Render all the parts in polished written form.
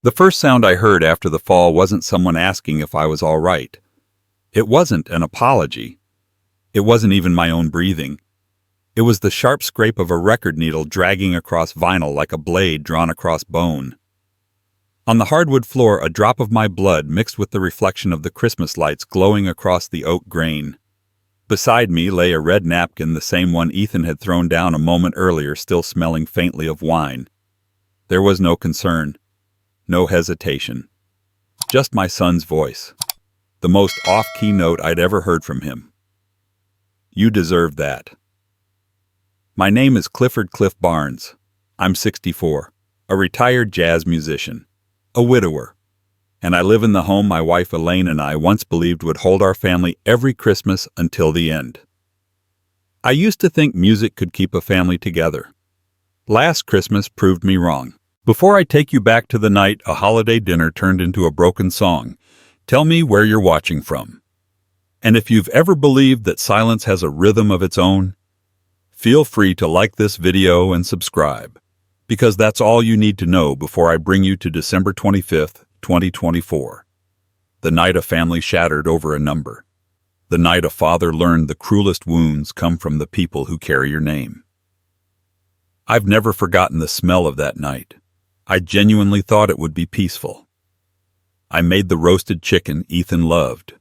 The first sound I heard after the fall wasn't someone asking if I was all right. It wasn't an apology. It wasn't even my own breathing. It was the sharp scrape of a record needle dragging across vinyl like a blade drawn across bone. On the hardwood floor, a drop of my blood mixed with the reflection of the Christmas lights glowing across the oak grain. Beside me lay a red napkin, the same one Ethan had thrown down a moment earlier, still smelling faintly of wine. There was no concern. No hesitation. Just my son's voice. The most off-key note I'd ever heard from him. You deserve that. My name is Clifford Cliff Barnes. I'm 64, a retired jazz musician, a widower, and I live in the home my wife Elaine and I once believed would hold our family every Christmas until the end. I used to think music could keep a family together. Last Christmas proved me wrong. Before I take you back to the night a holiday dinner turned into a broken song, tell me where you're watching from. And if you've ever believed that silence has a rhythm of its own, feel free to like this video and subscribe, because that's all you need to know before I bring you to December 25th, 2024. The night a family shattered over a number. The night a father learned the cruelest wounds come from the people who carry your name. I've never forgotten the smell of that night. I genuinely thought it would be peaceful. I made the roasted chicken Ethan loved.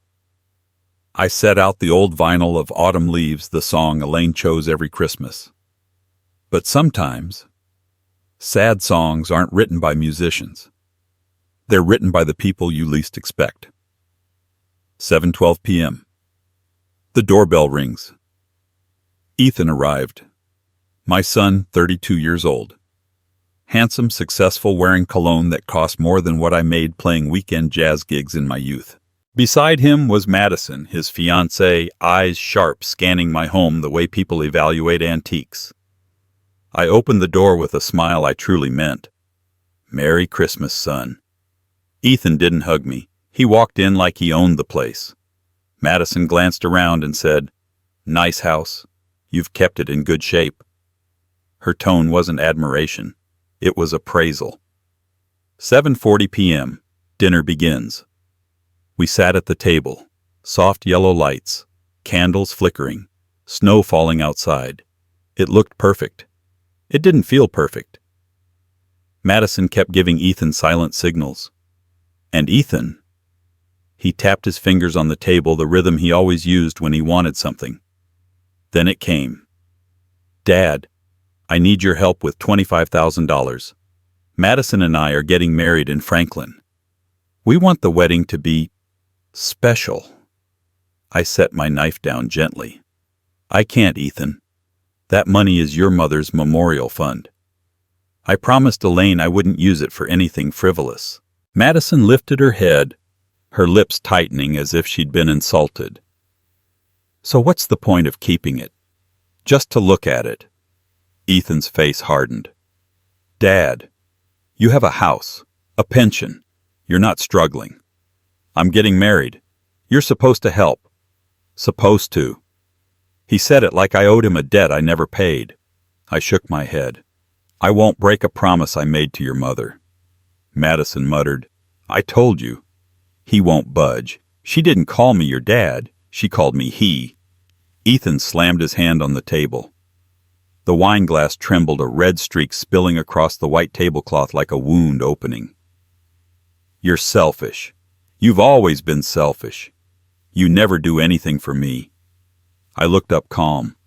I set out the old vinyl of Autumn Leaves, the song Elaine chose every Christmas. But sometimes, sad songs aren't written by musicians. They're written by the people you least expect. 7:12 p.m. The doorbell rings. Ethan arrived. My son, 32 years old. Handsome, successful, wearing cologne that cost more than what I made playing weekend jazz gigs in my youth. Beside him was Madison, his fiancée, eyes sharp, scanning my home the way people evaluate antiques. I opened the door with a smile I truly meant. Merry Christmas, son. Ethan didn't hug me. He walked in like he owned the place. Madison glanced around and said, "Nice house. You've kept it in good shape." Her tone wasn't admiration. It was appraisal. 7:40 p.m. Dinner begins. We sat at the table. Soft yellow lights, candles flickering, snow falling outside. It looked perfect. It didn't feel perfect. Madison kept giving Ethan silent signals. And Ethan, he tapped his fingers on the table, the rhythm he always used when he wanted something. Then it came. "Dad, I need your help with $25,000. Madison and I are getting married in Franklin. We want the wedding to be special." I set my knife down gently. "I can't, Ethan. That money is your mother's memorial fund. I promised Elaine I wouldn't use it for anything frivolous." Madison lifted her head, her lips tightening as if she'd been insulted. "So what's the point of keeping it? Just to look at it." Ethan's face hardened. "Dad, you have a house, a pension. You're not struggling. I'm getting married. You're supposed to help. Supposed to." He said it like I owed him a debt I never paid. I shook my head. "I won't break a promise I made to your mother." Madison muttered, "I told you." "He won't budge. She didn't call me your dad. She called me he." Ethan slammed his hand on the table. The wine glass trembled, a red streak spilling across the white tablecloth like a wound opening. "You're selfish. You've always been selfish. You never do anything for me." I looked up calm.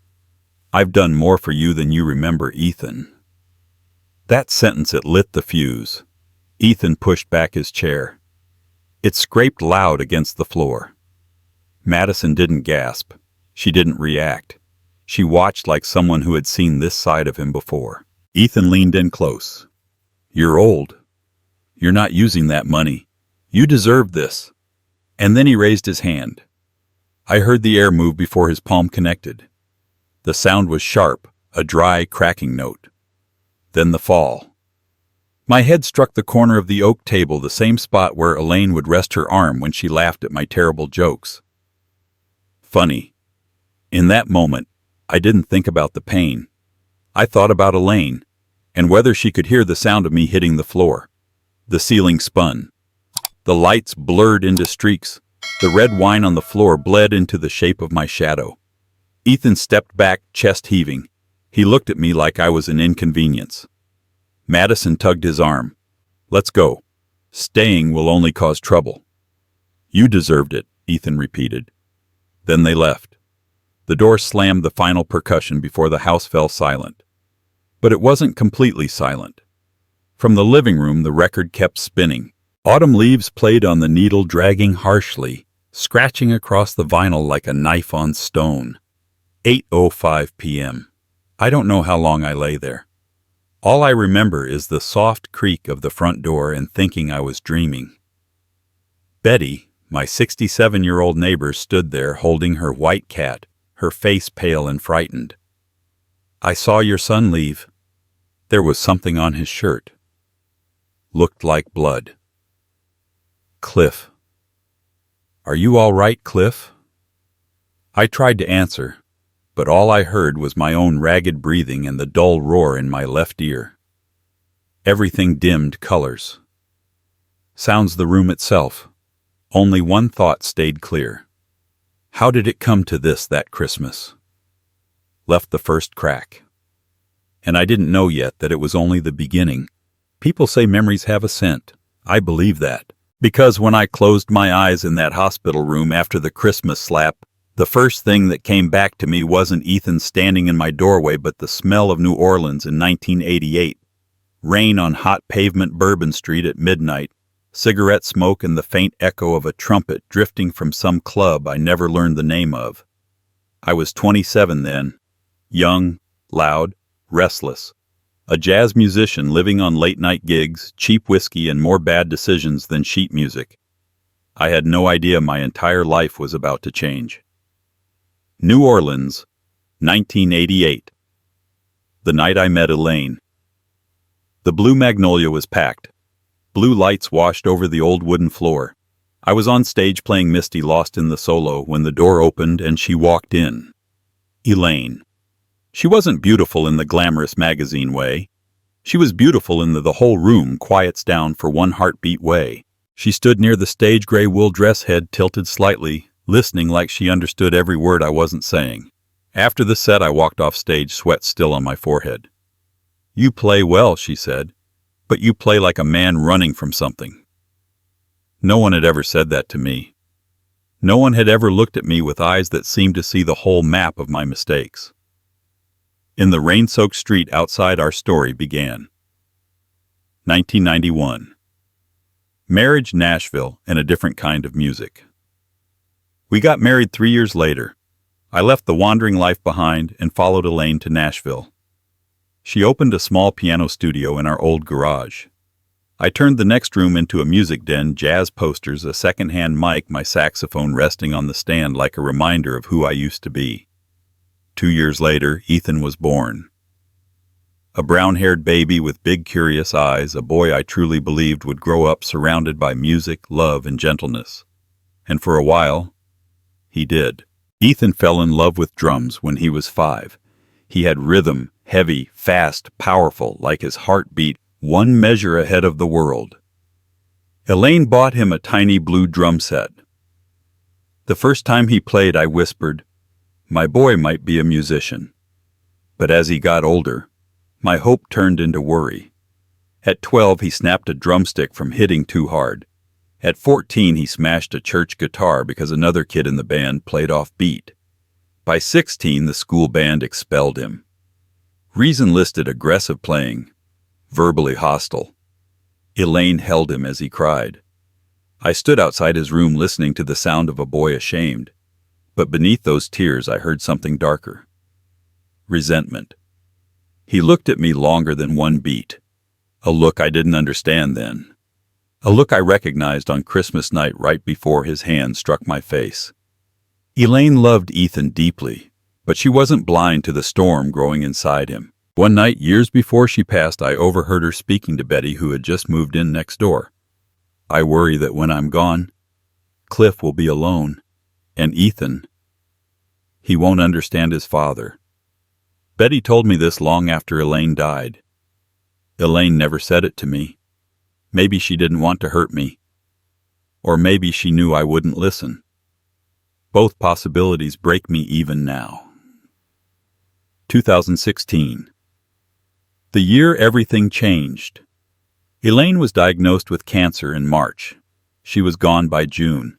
"I've done more for you than you remember, Ethan." That sentence, it lit the fuse. Ethan pushed back his chair. It scraped loud against the floor. Madison didn't gasp. She didn't react. She watched like someone who had seen this side of him before. Ethan leaned in close. "You're old. You're not using that money. You deserve this." And then he raised his hand. I heard the air move before his palm connected. The sound was sharp, a dry, cracking note. Then the fall. My head struck the corner of the oak table, the same spot where Elaine would rest her arm when she laughed at my terrible jokes. Funny. In that moment, I didn't think about the pain. I thought about Elaine, and whether she could hear the sound of me hitting the floor. The ceiling spun. The lights blurred into streaks. The red wine on the floor bled into the shape of my shadow. Ethan stepped back, chest heaving. He looked at me like I was an inconvenience. Madison tugged his arm. "Let's go. Staying will only cause trouble." "You deserved it," Ethan repeated. Then they left. The door slammed the final percussion before the house fell silent. But it wasn't completely silent. From the living room, the record kept spinning. Autumn leaves played on the needle, dragging harshly, scratching across the vinyl like a knife on stone. 8:05 p.m. I don't know how long I lay there. All I remember is the soft creak of the front door and thinking I was dreaming. Betty, my 67-year-old neighbor, stood there holding her white cat, her face pale and frightened. "I saw your son leave." There was something on his shirt. Looked like blood. "Cliff. Are you all right, Cliff?" I tried to answer, but all I heard was my own ragged breathing and the dull roar in my left ear. Everything dimmed colors. Sounds the room itself. Only one thought stayed clear. How did it come to this that Christmas? Left the first crack. And I didn't know yet that it was only the beginning. People say memories have a scent. I believe that. Because when I closed my eyes in that hospital room after the Christmas slap, the first thing that came back to me wasn't Ethan standing in my doorway, but the smell of New Orleans in 1988. Rain on hot pavement Bourbon Street at midnight, cigarette smoke and the faint echo of a trumpet drifting from some club I never learned the name of. I was 27 then, young, loud, restless. A jazz musician living on late-night gigs, cheap whiskey, and more bad decisions than sheet music. I had no idea my entire life was about to change. New Orleans, 1988. The night I met Elaine. The Blue Magnolia was packed. Blue lights washed over the old wooden floor. I was on stage playing Misty Lost in the Solo when the door opened and she walked in. Elaine. She wasn't beautiful in the glamorous magazine way. She was beautiful in the whole room quiets down for one heartbeat way. She stood near the stage, gray wool dress, head tilted slightly, listening like she understood every word I wasn't saying. After the set, I walked off stage, sweat still on my forehead. "You play well," she said, "but you play like a man running from something." No one had ever said that to me. No one had ever looked at me with eyes that seemed to see the whole map of my mistakes. In the rain-soaked street outside, our story began. 1991. Marriage, Nashville, and a different kind of music. We got married 3 years later. I left the wandering life behind and followed Elaine to Nashville. She opened a small piano studio in our old garage. I turned the next room into a music den, jazz posters, a second-hand mic, my saxophone resting on the stand like a reminder of who I used to be. 2 years later, Ethan was born. A brown-haired baby with big, curious eyes, a boy I truly believed would grow up surrounded by music, love, and gentleness. And for a while, he did. Ethan fell in love with drums when he was 5. He had rhythm, heavy, fast, powerful, like his heartbeat, one measure ahead of the world. Elaine bought him a tiny blue drum set. The first time he played, I whispered, "My boy might be a musician." But as he got older, my hope turned into worry. At 12, he snapped a drumstick from hitting too hard. At 14, he smashed a church guitar because another kid in the band played off beat. By 16, the school band expelled him. Reason listed aggressive playing, verbally hostile. Elaine held him as he cried. I stood outside his room listening to the sound of a boy ashamed. But beneath those tears, I heard something darker. Resentment. He looked at me longer than one beat. A look I didn't understand then. A look I recognized on Christmas night right before his hand struck my face. Elaine loved Ethan deeply, but she wasn't blind to the storm growing inside him. One night, years before she passed, I overheard her speaking to Betty, who had just moved in next door. "I worry that when I'm gone, Cliff will be alone. And Ethan, he won't understand his father." Betty told me this long after Elaine died. Elaine never said it to me. Maybe she didn't want to hurt me. Or maybe she knew I wouldn't listen. Both possibilities break me even now. 2016. The year everything changed. Elaine was diagnosed with cancer in March. She was gone by June.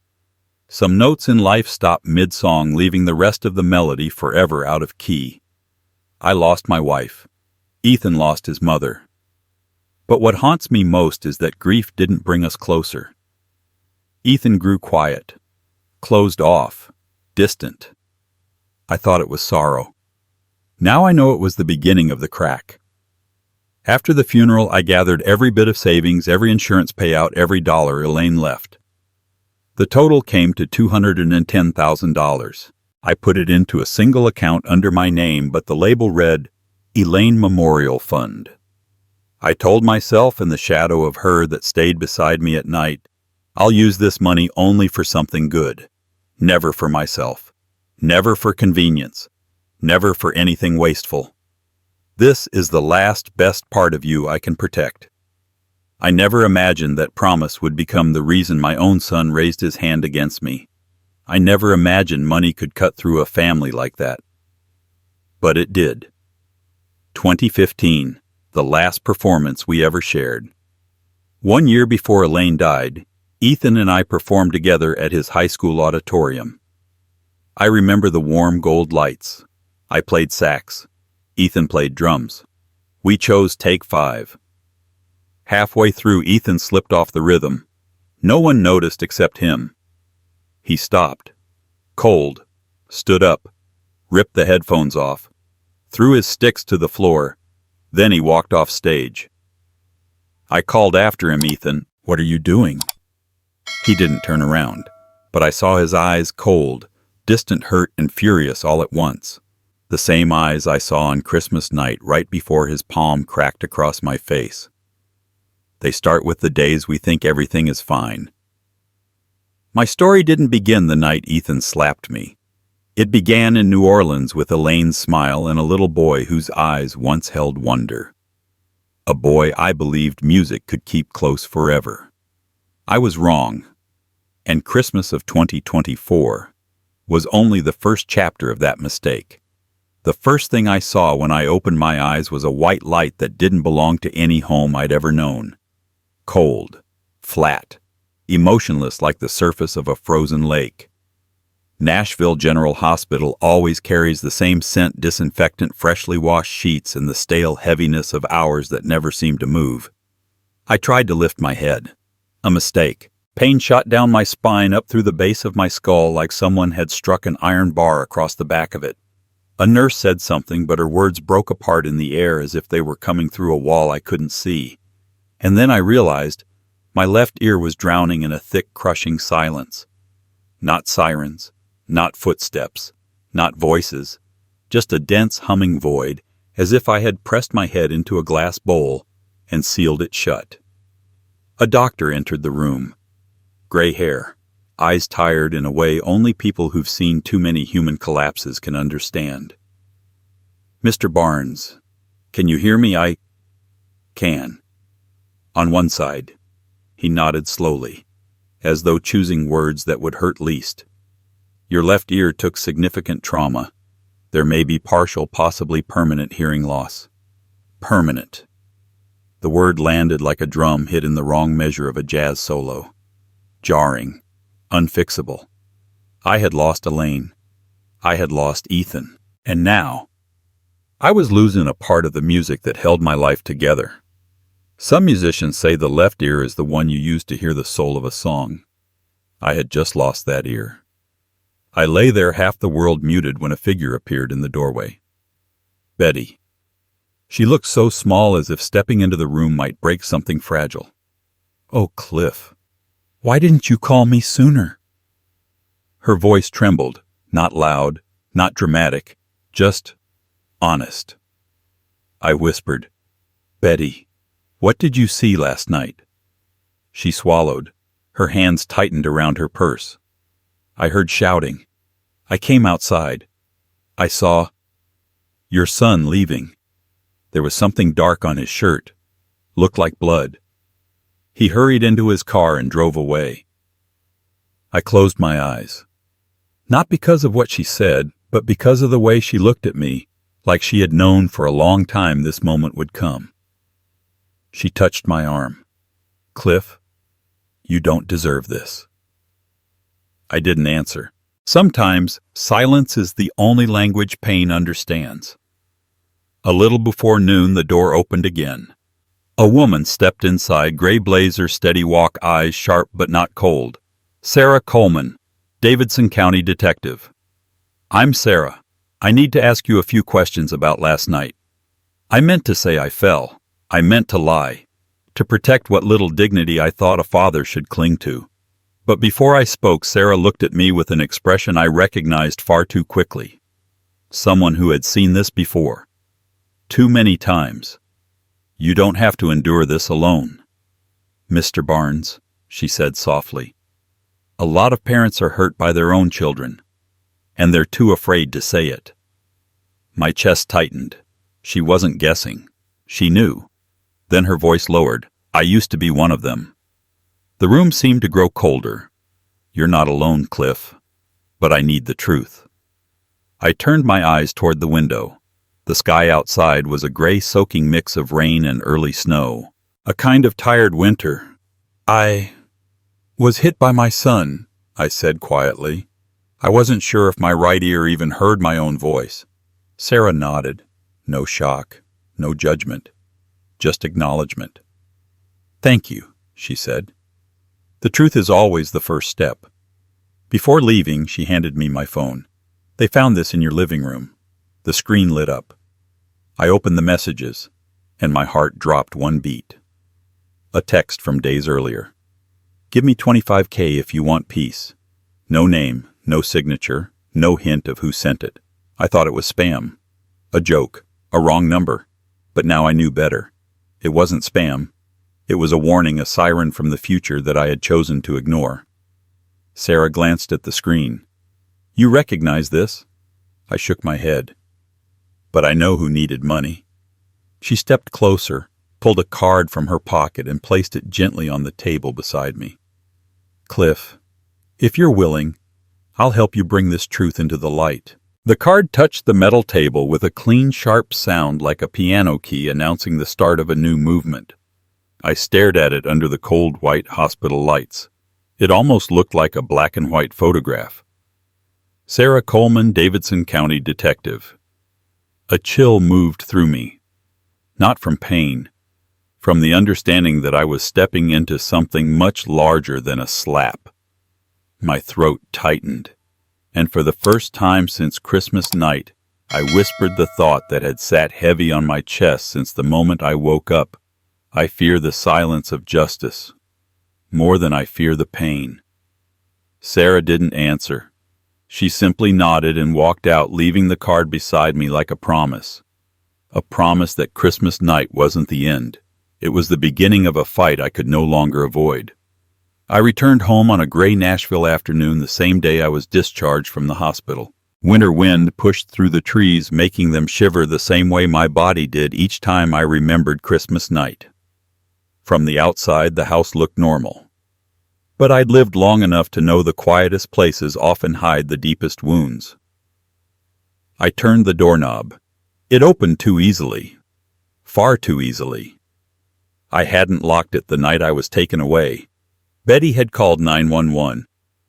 Some notes in life stopped mid-song, leaving the rest of the melody forever out of key. I lost my wife. Ethan lost his mother. But what haunts me most is that grief didn't bring us closer. Ethan grew quiet, closed off, distant. I thought it was sorrow. Now I know it was the beginning of the crack. After the funeral, I gathered every bit of savings, every insurance payout, every dollar Elaine left. The total came to $210,000. I put it into a single account under my name, but the label read, Elaine Memorial Fund. I told myself in the shadow of her that stayed beside me at night, I'll use this money only for something good. Never for myself. Never for convenience. Never for anything wasteful. This is the last best part of you I can protect. I never imagined that promise would become the reason my own son raised his hand against me. I never imagined money could cut through a family like that. But it did. 2015, the last performance we ever shared. 1 year before Elaine died, Ethan and I performed together at his high school auditorium. I remember the warm gold lights. I played sax. Ethan played drums. We chose take 5. Halfway through, Ethan slipped off the rhythm. No one noticed except him. He stopped, cold, stood up, ripped the headphones off, threw his sticks to the floor, then he walked off stage. I called after him, Ethan, what are you doing? He didn't turn around, but I saw his eyes cold, distant, hurt, and furious all at once. The same eyes I saw on Christmas night right before his palm cracked across my face. They start with the days we think everything is fine. My story didn't begin the night Ethan slapped me. It began in New Orleans with Elaine's smile and a little boy whose eyes once held wonder. A boy I believed music could keep close forever. I was wrong, and Christmas of 2024 was only the first chapter of that mistake. The first thing I saw when I opened my eyes was a white light that didn't belong to any home I'd ever known. Cold, flat, emotionless like the surface of a frozen lake. Nashville General Hospital always carries the same scent, disinfectant, freshly washed sheets, and the stale heaviness of hours that never seem to move. I tried to lift my head. A mistake. Pain shot down my spine up through the base of my skull like someone had struck an iron bar across the back of it. A nurse said something, but her words broke apart in the air as if they were coming through a wall I couldn't see. And then I realized my left ear was drowning in a thick, crushing silence. Not sirens, not footsteps, not voices, just a dense, humming void, as if I had pressed my head into a glass bowl and sealed it shut. A doctor entered the room. Gray hair, eyes tired in a way only people who've seen too many human collapses can understand. Mr. Barnes, can you hear me? I can. On one side. He nodded slowly, as though choosing words that would hurt least. Your left ear took significant trauma. There may be partial, possibly permanent hearing loss. Permanent. The word landed like a drum hit in the wrong measure of a jazz solo. Jarring. Unfixable. I had lost Elaine. I had lost Ethan. And now, I was losing a part of the music that held my life together. Some musicians say the left ear is the one you use to hear the soul of a song. I had just lost that ear. I lay there, half the world muted, when a figure appeared in the doorway. Betty. She looked so small, as if stepping into the room might break something fragile. Oh, Cliff. Why didn't you call me sooner? Her voice trembled, not loud, not dramatic, just honest. I whispered, Betty, what did you see last night? She swallowed. Her hands tightened around her purse. I heard shouting. I came outside. I saw your son leaving. There was something dark on his shirt. Looked like blood. He hurried into his car and drove away. I closed my eyes. Not because of what she said, but because of the way she looked at me, like she had known for a long time this moment would come. She touched my arm. "Cliff, you don't deserve this." I didn't answer. Sometimes silence is the only language pain understands. A little before noon, the door opened again. A woman stepped inside, gray blazer, steady walk, eyes sharp but not cold. Sarah Coleman, Davidson County Detective. "I'm Sarah. I need to ask you a few questions about last night." I meant to say I fell. I meant to lie, to protect what little dignity I thought a father should cling to. But before I spoke, Sarah looked at me with an expression I recognized far too quickly. Someone who had seen this before. Too many times. "You don't have to endure this alone, Mr. Barnes," she said softly. "A lot of parents are hurt by their own children, and they're too afraid to say it." My chest tightened. She wasn't guessing. She knew. Then her voice lowered. "I used to be one of them." The room seemed to grow colder. "You're not alone, Cliff, but I need the truth." I turned my eyes toward the window. The sky outside was a gray soaking mix of rain and early snow, a kind of tired winter. "I was hit by my son," I said quietly. I wasn't sure if my right ear even heard my own voice. Sarah nodded. No shock, no judgment, just acknowledgement. "Thank you," she said. "The truth is always the first step." Before leaving, she handed me my phone. "They found this in your living room." The screen lit up. I opened the messages, and my heart dropped one beat. A text from days earlier. "Give me $25K if you want peace." No name, no signature, no hint of who sent it. I thought it was spam. A joke, a wrong number. But now I knew better. It wasn't spam. It was a warning, a siren from the future that I had chosen to ignore. Sarah glanced at the screen. "You recognize this?" I shook my head. "But I know who needed money." She stepped closer, pulled a card from her pocket, and placed it gently on the table beside me. "Cliff, if you're willing, I'll help you bring this truth into the light." The card touched the metal table with a clean, sharp sound like a piano key announcing the start of a new movement. I stared at it under the cold white hospital lights. It almost looked like a black and white photograph. Sarah Coleman, Davidson County Detective. A chill moved through me. Not from pain, from the understanding that I was stepping into something much larger than a slap. My throat tightened, and for the first time since Christmas night, I whispered the thought that had sat heavy on my chest since the moment I woke up. I fear the silence of justice, more than I fear the pain. Sarah didn't answer. She simply nodded and walked out, leaving the card beside me like a promise. A promise that Christmas night wasn't the end. It was the beginning of a fight I could no longer avoid. I returned home on a gray Nashville afternoon the same day I was discharged from the hospital. Winter wind pushed through the trees, making them shiver the same way my body did each time I remembered Christmas night. From the outside, the house looked normal. But I'd lived long enough to know the quietest places often hide the deepest wounds. I turned the doorknob. It opened too easily. Far too easily. I hadn't locked it the night I was taken away. Betty had called 911.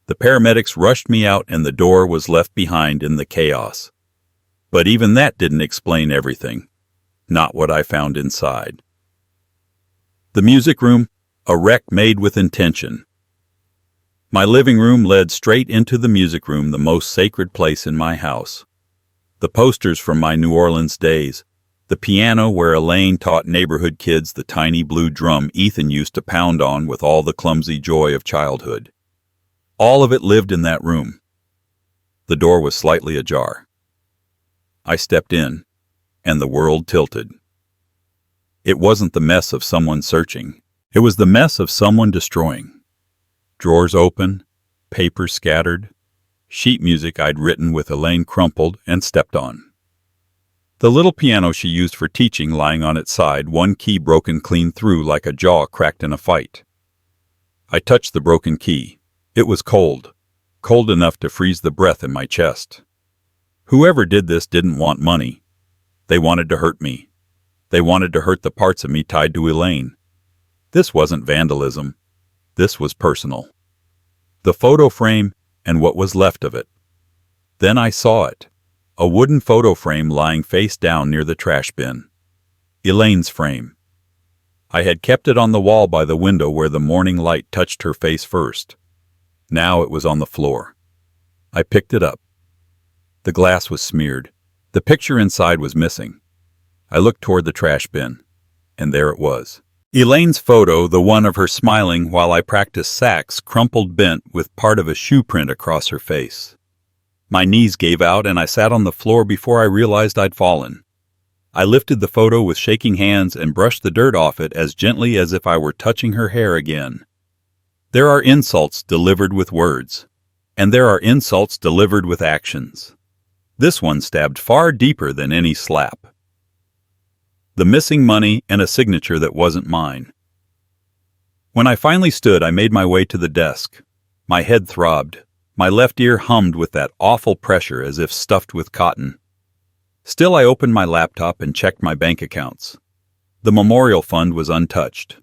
The paramedics rushed me out and the door was left behind in the chaos. But even that didn't explain everything. Not what I found inside. The music room, a wreck made with intention. My living room led straight into the music room, the most sacred place in my house. The posters from my New Orleans days, the piano where Elaine taught neighborhood kids the tiny blue drum Ethan used to pound on with all the clumsy joy of childhood. All of it lived in that room. The door was slightly ajar. I stepped in, and the world tilted. It wasn't the mess of someone searching. It was the mess of someone destroying. Drawers open, papers scattered, sheet music I'd written with Elaine crumpled and stepped on. The little piano she used for teaching lying on its side, one key broken clean through like a jaw cracked in a fight. I touched the broken key. It was cold. Cold enough to freeze the breath in my chest. Whoever did this didn't want money. They wanted to hurt me. They wanted to hurt the parts of me tied to Elaine. This wasn't vandalism. This was personal. The photo frame and what was left of it. Then I saw it. A wooden photo frame lying face down near the trash bin. Elaine's frame. I had kept it on the wall by the window where the morning light touched her face first. Now it was on the floor. I picked it up. The glass was smeared. The picture inside was missing. I looked toward the trash bin, and there it was. Elaine's photo, the one of her smiling while I practiced sax, crumpled bent with part of a shoe print across her face. My knees gave out and I sat on the floor before I realized I'd fallen. I lifted the photo with shaking hands and brushed the dirt off it as gently as if I were touching her hair again. There are insults delivered with words, and there are insults delivered with actions. This one stabbed far deeper than any slap. The missing money and a signature that wasn't mine. When I finally stood, I made my way to the desk. My head throbbed. My left ear hummed with that awful pressure as if stuffed with cotton. Still, I opened my laptop and checked my bank accounts. The memorial fund was untouched.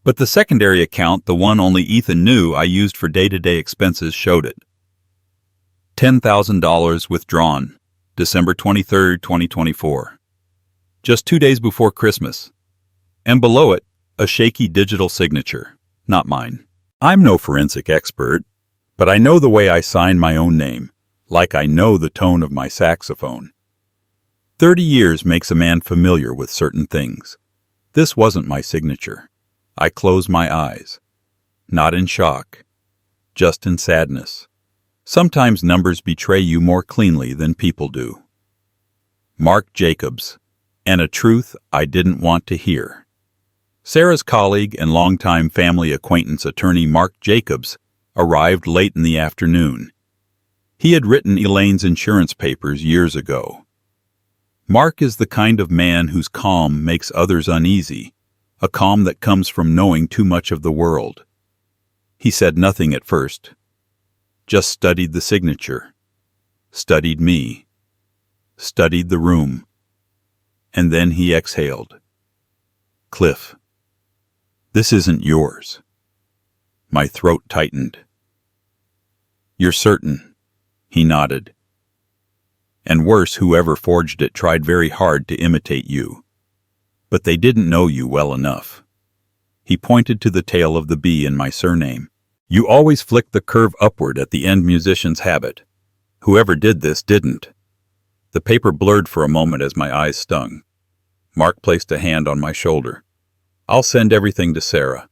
But the secondary account, the one only Ethan knew I used for day-to-day expenses, showed it. $10,000 withdrawn, December 23, 2024. Just 2 days before Christmas. And below it, a shaky digital signature, not mine. I'm no forensic expert, but I know the way I sign my own name, like I know the tone of my saxophone. 30 years makes a man familiar with certain things. This wasn't my signature. I closed my eyes. Not in shock, just in sadness. Sometimes numbers betray you more cleanly than people do. Mark Jacobs, and a truth I didn't want to hear. Sarah's colleague and longtime family acquaintance attorney Mark Jacobs arrived late in the afternoon. He had written Elaine's insurance papers years ago. Mark is the kind of man whose calm makes others uneasy, a calm that comes from knowing too much of the world. He said nothing at first, just studied the signature, studied me, studied the room, and then he exhaled. Cliff, this isn't yours. My throat tightened. You're certain? He nodded. And worse, whoever forged it tried very hard to imitate you. But they didn't know you well enough. He pointed to the tail of the B in my surname. You always flick the curve upward at the end, musicians have it. Whoever did this didn't. The paper blurred for a moment as my eyes stung. Mark placed a hand on my shoulder. I'll send everything to Sarah.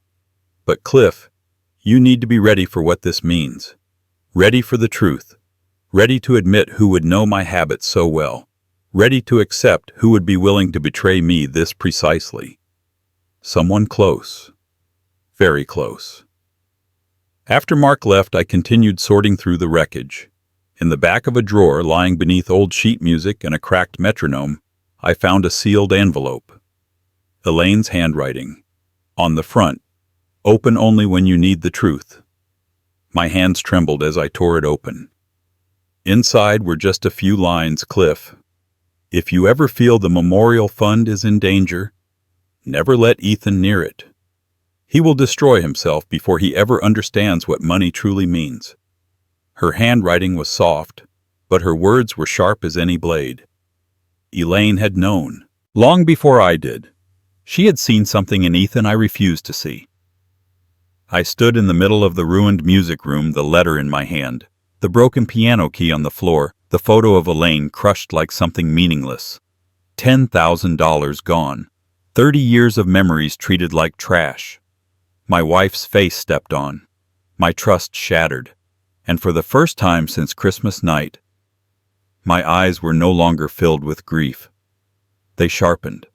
But Cliff, you need to be ready for what this means. Ready for the truth. Ready to admit who would know my habits so well. Ready to accept who would be willing to betray me this precisely. Someone close. Very close. After Mark left, I continued sorting through the wreckage. In the back of a drawer, lying beneath old sheet music and a cracked metronome, I found a sealed envelope. Elaine's handwriting. On the front, open only when you need the truth. My hands trembled as I tore it open. Inside were just a few lines. Cliff, if you ever feel the memorial fund is in danger, never let Ethan near it. He will destroy himself before he ever understands what money truly means. Her handwriting was soft, but her words were sharp as any blade. Elaine had known, long before I did. She had seen something in Ethan I refused to see. I stood in the middle of the ruined music room, the letter in my hand, the broken piano key on the floor, the photo of Elaine crushed like something meaningless. $10,000 gone. 30 years of memories treated like trash. My wife's face stepped on. My trust shattered. And for the first time since Christmas night, my eyes were no longer filled with grief. They sharpened,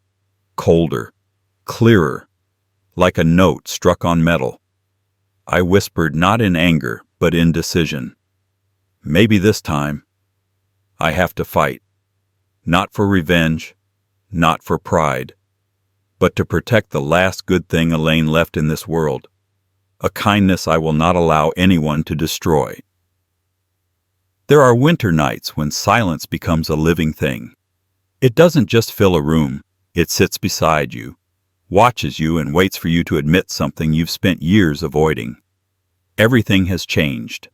colder, clearer, like a note struck on metal. I whispered, not in anger, but in decision. Maybe this time, I have to fight. Not for revenge, not for pride, but to protect the last good thing Elaine left in this world. a kindness I will not allow anyone to destroy. There are winter nights when silence becomes a living thing. It doesn't just fill a room, it sits beside you, watches you and waits for you to admit something you've spent years avoiding. Everything has changed.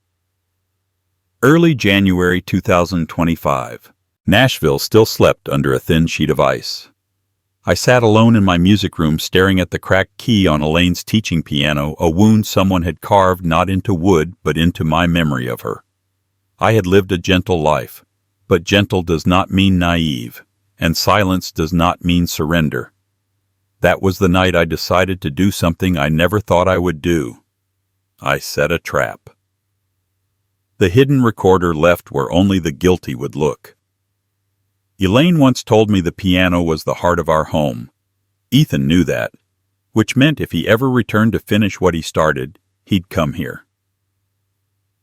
Early January 2025. Nashville still slept under a thin sheet of ice. I sat alone in my music room staring at the cracked key on Elaine's teaching piano, a wound someone had carved not into wood but into my memory of her. I had lived a gentle life, but gentle does not mean naive, and silence does not mean surrender. That was the night I decided to do something I never thought I would do. I set a trap. The hidden recorder left where only the guilty would look. Elaine once told me the piano was the heart of our home. Ethan knew that, which meant if he ever returned to finish what he started, he'd come here.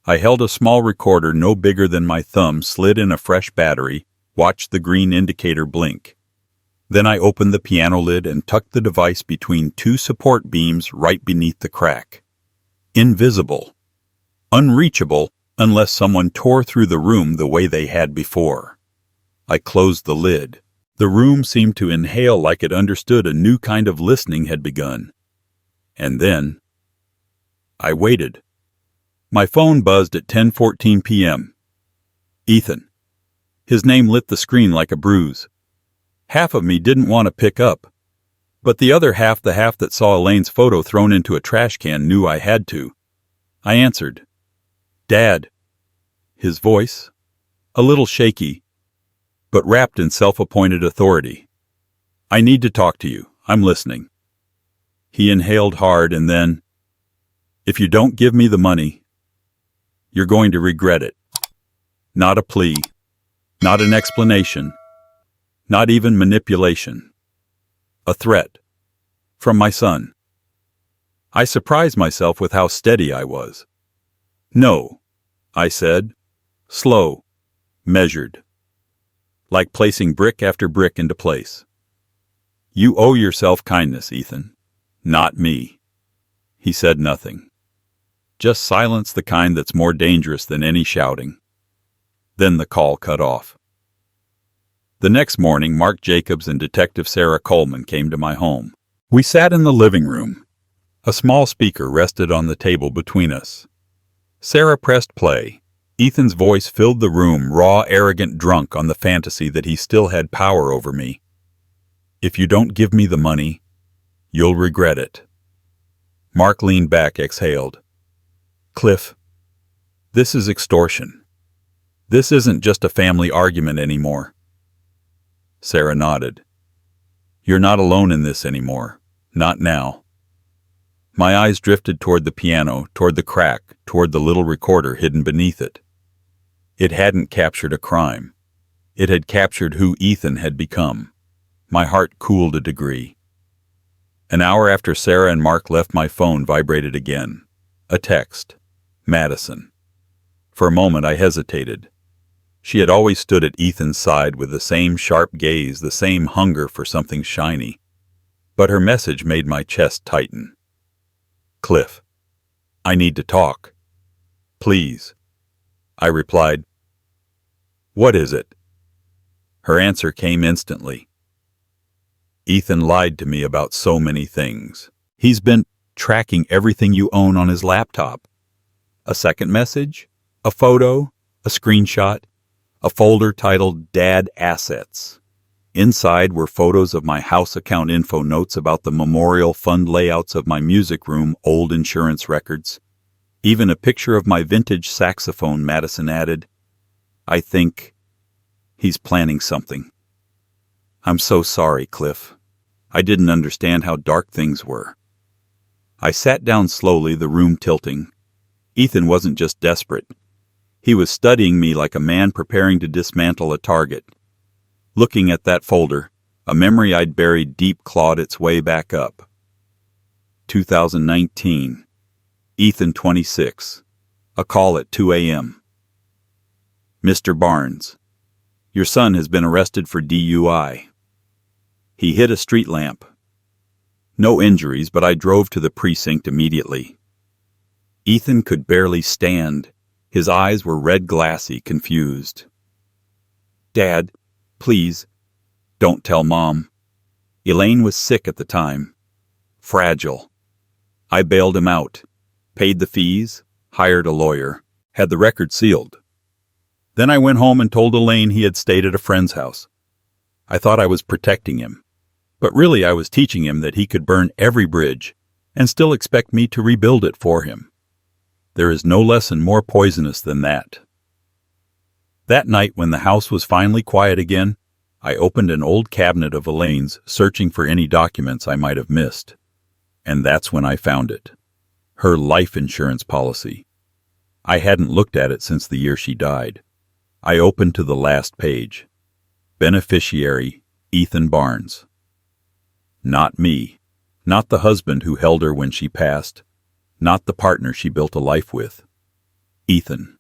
I held a small recorder no bigger than my thumb slid in a fresh battery, watched the green indicator blink. Then I opened the piano lid and tucked the device between two support beams right beneath the crack. Invisible. Unreachable unless someone tore through the room the way they had before. I closed the lid. The room seemed to inhale like it understood a new kind of listening had begun. And then I waited. My phone buzzed at 10:14 p.m. Ethan. His name lit the screen like a bruise. Half of me didn't want to pick up, but the other half, the half that saw Elaine's photo thrown into a trash can, knew I had to. I answered. Dad. His voice, a little shaky, but wrapped in self-appointed authority. I need to talk to you. I'm listening. He inhaled hard and then, if you don't give me the money, you're going to regret it. Not a plea, not an explanation, not even manipulation. A threat. From my son. I surprised myself with how steady I was. No, I said, slow, measured, like placing brick after brick into place. You owe yourself kindness, Ethan, not me. He said nothing. Just silence, the kind that's more dangerous than any shouting. Then the call cut off. The next morning, Mark Jacobs and Detective Sarah Coleman came to my home. We sat in the living room. A small speaker rested on the table between us. Sarah pressed play. Ethan's voice filled the room, raw, arrogant, drunk on the fantasy that he still had power over me. If you don't give me the money, you'll regret it. Mark leaned back, exhaled. Cliff, this is extortion. This isn't just a family argument anymore. Sarah nodded. You're not alone in this anymore. Not now. My eyes drifted toward the piano, toward the crack, toward the little recorder hidden beneath it. It hadn't captured a crime. It had captured who Ethan had become. My heart cooled a degree. An hour after Sarah and Mark left, my phone vibrated again. A text. Madison. For a moment I hesitated. She had always stood at Ethan's side with the same sharp gaze, the same hunger for something shiny. But her message made my chest tighten. Cliff, I need to talk. Please. I replied. What is it? Her answer came instantly. Ethan lied to me about so many things. He's been tracking everything you own on his laptop. A second message, a photo, a screenshot, a folder titled Dad Assets. Inside were photos of my house account info, notes about the memorial fund, layouts of my music room, old insurance records. Even a picture of my vintage saxophone, Madison added. I think he's planning something. I'm so sorry, Cliff. I didn't understand how dark things were. I sat down slowly, the room tilting. Ethan wasn't just desperate. He was studying me like a man preparing to dismantle a target. Looking at that folder, a memory I'd buried deep clawed its way back up. 2019. Ethan, 26. A call at 2 a.m. Mr. Barnes, your son has been arrested for DUI. He hit a street lamp. No injuries, but I drove to the precinct immediately. Ethan could barely stand. His eyes were red glassy, confused. "Dad, please, don't tell Mom." Elaine was sick at the time. Fragile. I bailed him out, paid the fees, hired a lawyer, had the record sealed. Then I went home and told Elaine he had stayed at a friend's house. I thought I was protecting him, but really I was teaching him that he could burn every bridge and still expect me to rebuild it for him. There is no lesson more poisonous than that. That night, when the house was finally quiet again, I opened an old cabinet of Elaine's, searching for any documents I might have missed. And that's when I found it. Her life insurance policy. I hadn't looked at it since the year she died. I opened to the last page. Beneficiary, Ethan Barnes. Not me. Not the husband who held her when she passed. Not the partner she built a life with. Ethan.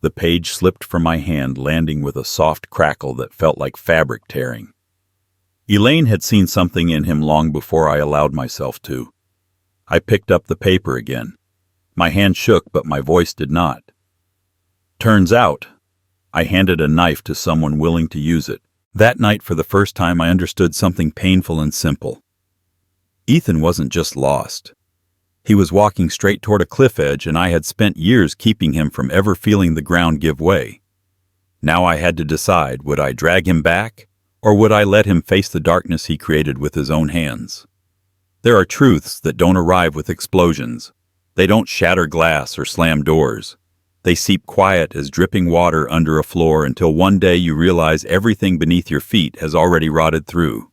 The page slipped from my hand, landing with a soft crackle that felt like fabric tearing. Elaine had seen something in him long before I allowed myself to. I picked up the paper again. My hand shook, but my voice did not. Turns out, I handed a knife to someone willing to use it. That night, for the first time, I understood something painful and simple. Ethan wasn't just lost. He was walking straight toward a cliff edge, and I had spent years keeping him from ever feeling the ground give way. Now I had to decide, would I drag him back, or would I let him face the darkness he created with his own hands? There are truths that don't arrive with explosions. They don't shatter glass or slam doors. They seep quiet as dripping water under a floor until one day you realize everything beneath your feet has already rotted through.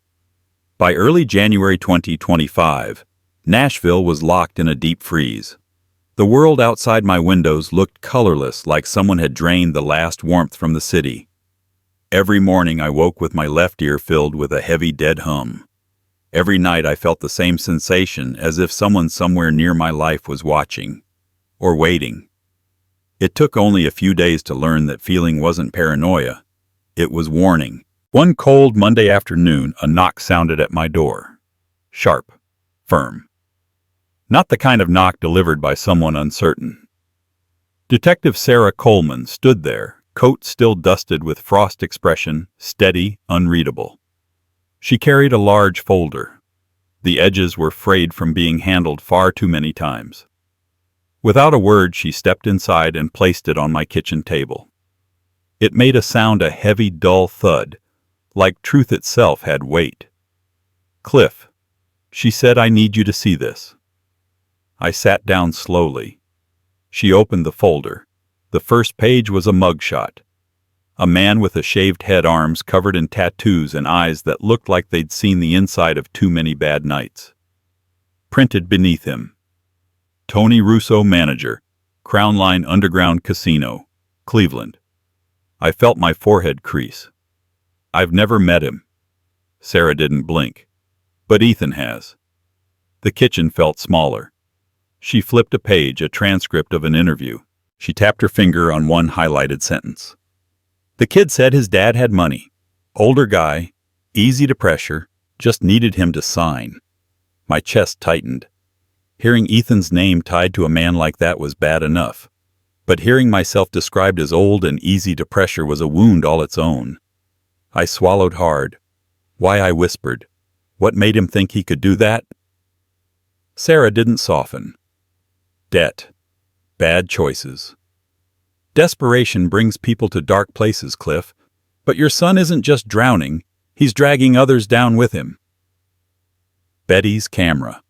By early January 2025, Nashville was locked in a deep freeze. The world outside my windows looked colorless, like someone had drained the last warmth from the city. Every morning I woke with my left ear filled with a heavy dead hum. Every night I felt the same sensation, as if someone somewhere near my life was watching, or waiting. It took only a few days to learn that feeling wasn't paranoia. It was warning. One cold Monday afternoon, a knock sounded at my door. Sharp. Firm. Not the kind of knock delivered by someone uncertain. Detective Sarah Coleman stood there, coat still dusted with frost expression, steady, unreadable. She carried a large folder. The edges were frayed from being handled far too many times. Without a word, she stepped inside and placed it on my kitchen table. It made a sound, a heavy, dull thud, like truth itself had weight. "Cliff," she said, "I need you to see this." I sat down slowly. She opened the folder. The first page was a mugshot. A man with a shaved head, arms covered in tattoos, and eyes that looked like they'd seen the inside of too many bad nights. Printed beneath him, Tony Russo, manager, Crown Line Underground Casino, Cleveland. I felt my forehead crease. I've never met him. Sarah didn't blink. But Ethan has. The kitchen felt smaller. She flipped a page, a transcript of an interview. She tapped her finger on one highlighted sentence. The kid said his dad had money. Older guy, easy to pressure, just needed him to sign. My chest tightened. Hearing Ethan's name tied to a man like that was bad enough. But hearing myself described as old and easy to pressure was a wound all its own. I swallowed hard. Why, I whispered. What made him think he could do that? Sarah didn't soften. Debt. Bad choices. Desperation brings people to dark places, Cliff. But your son isn't just drowning, he's dragging others down with him. Betty's camera.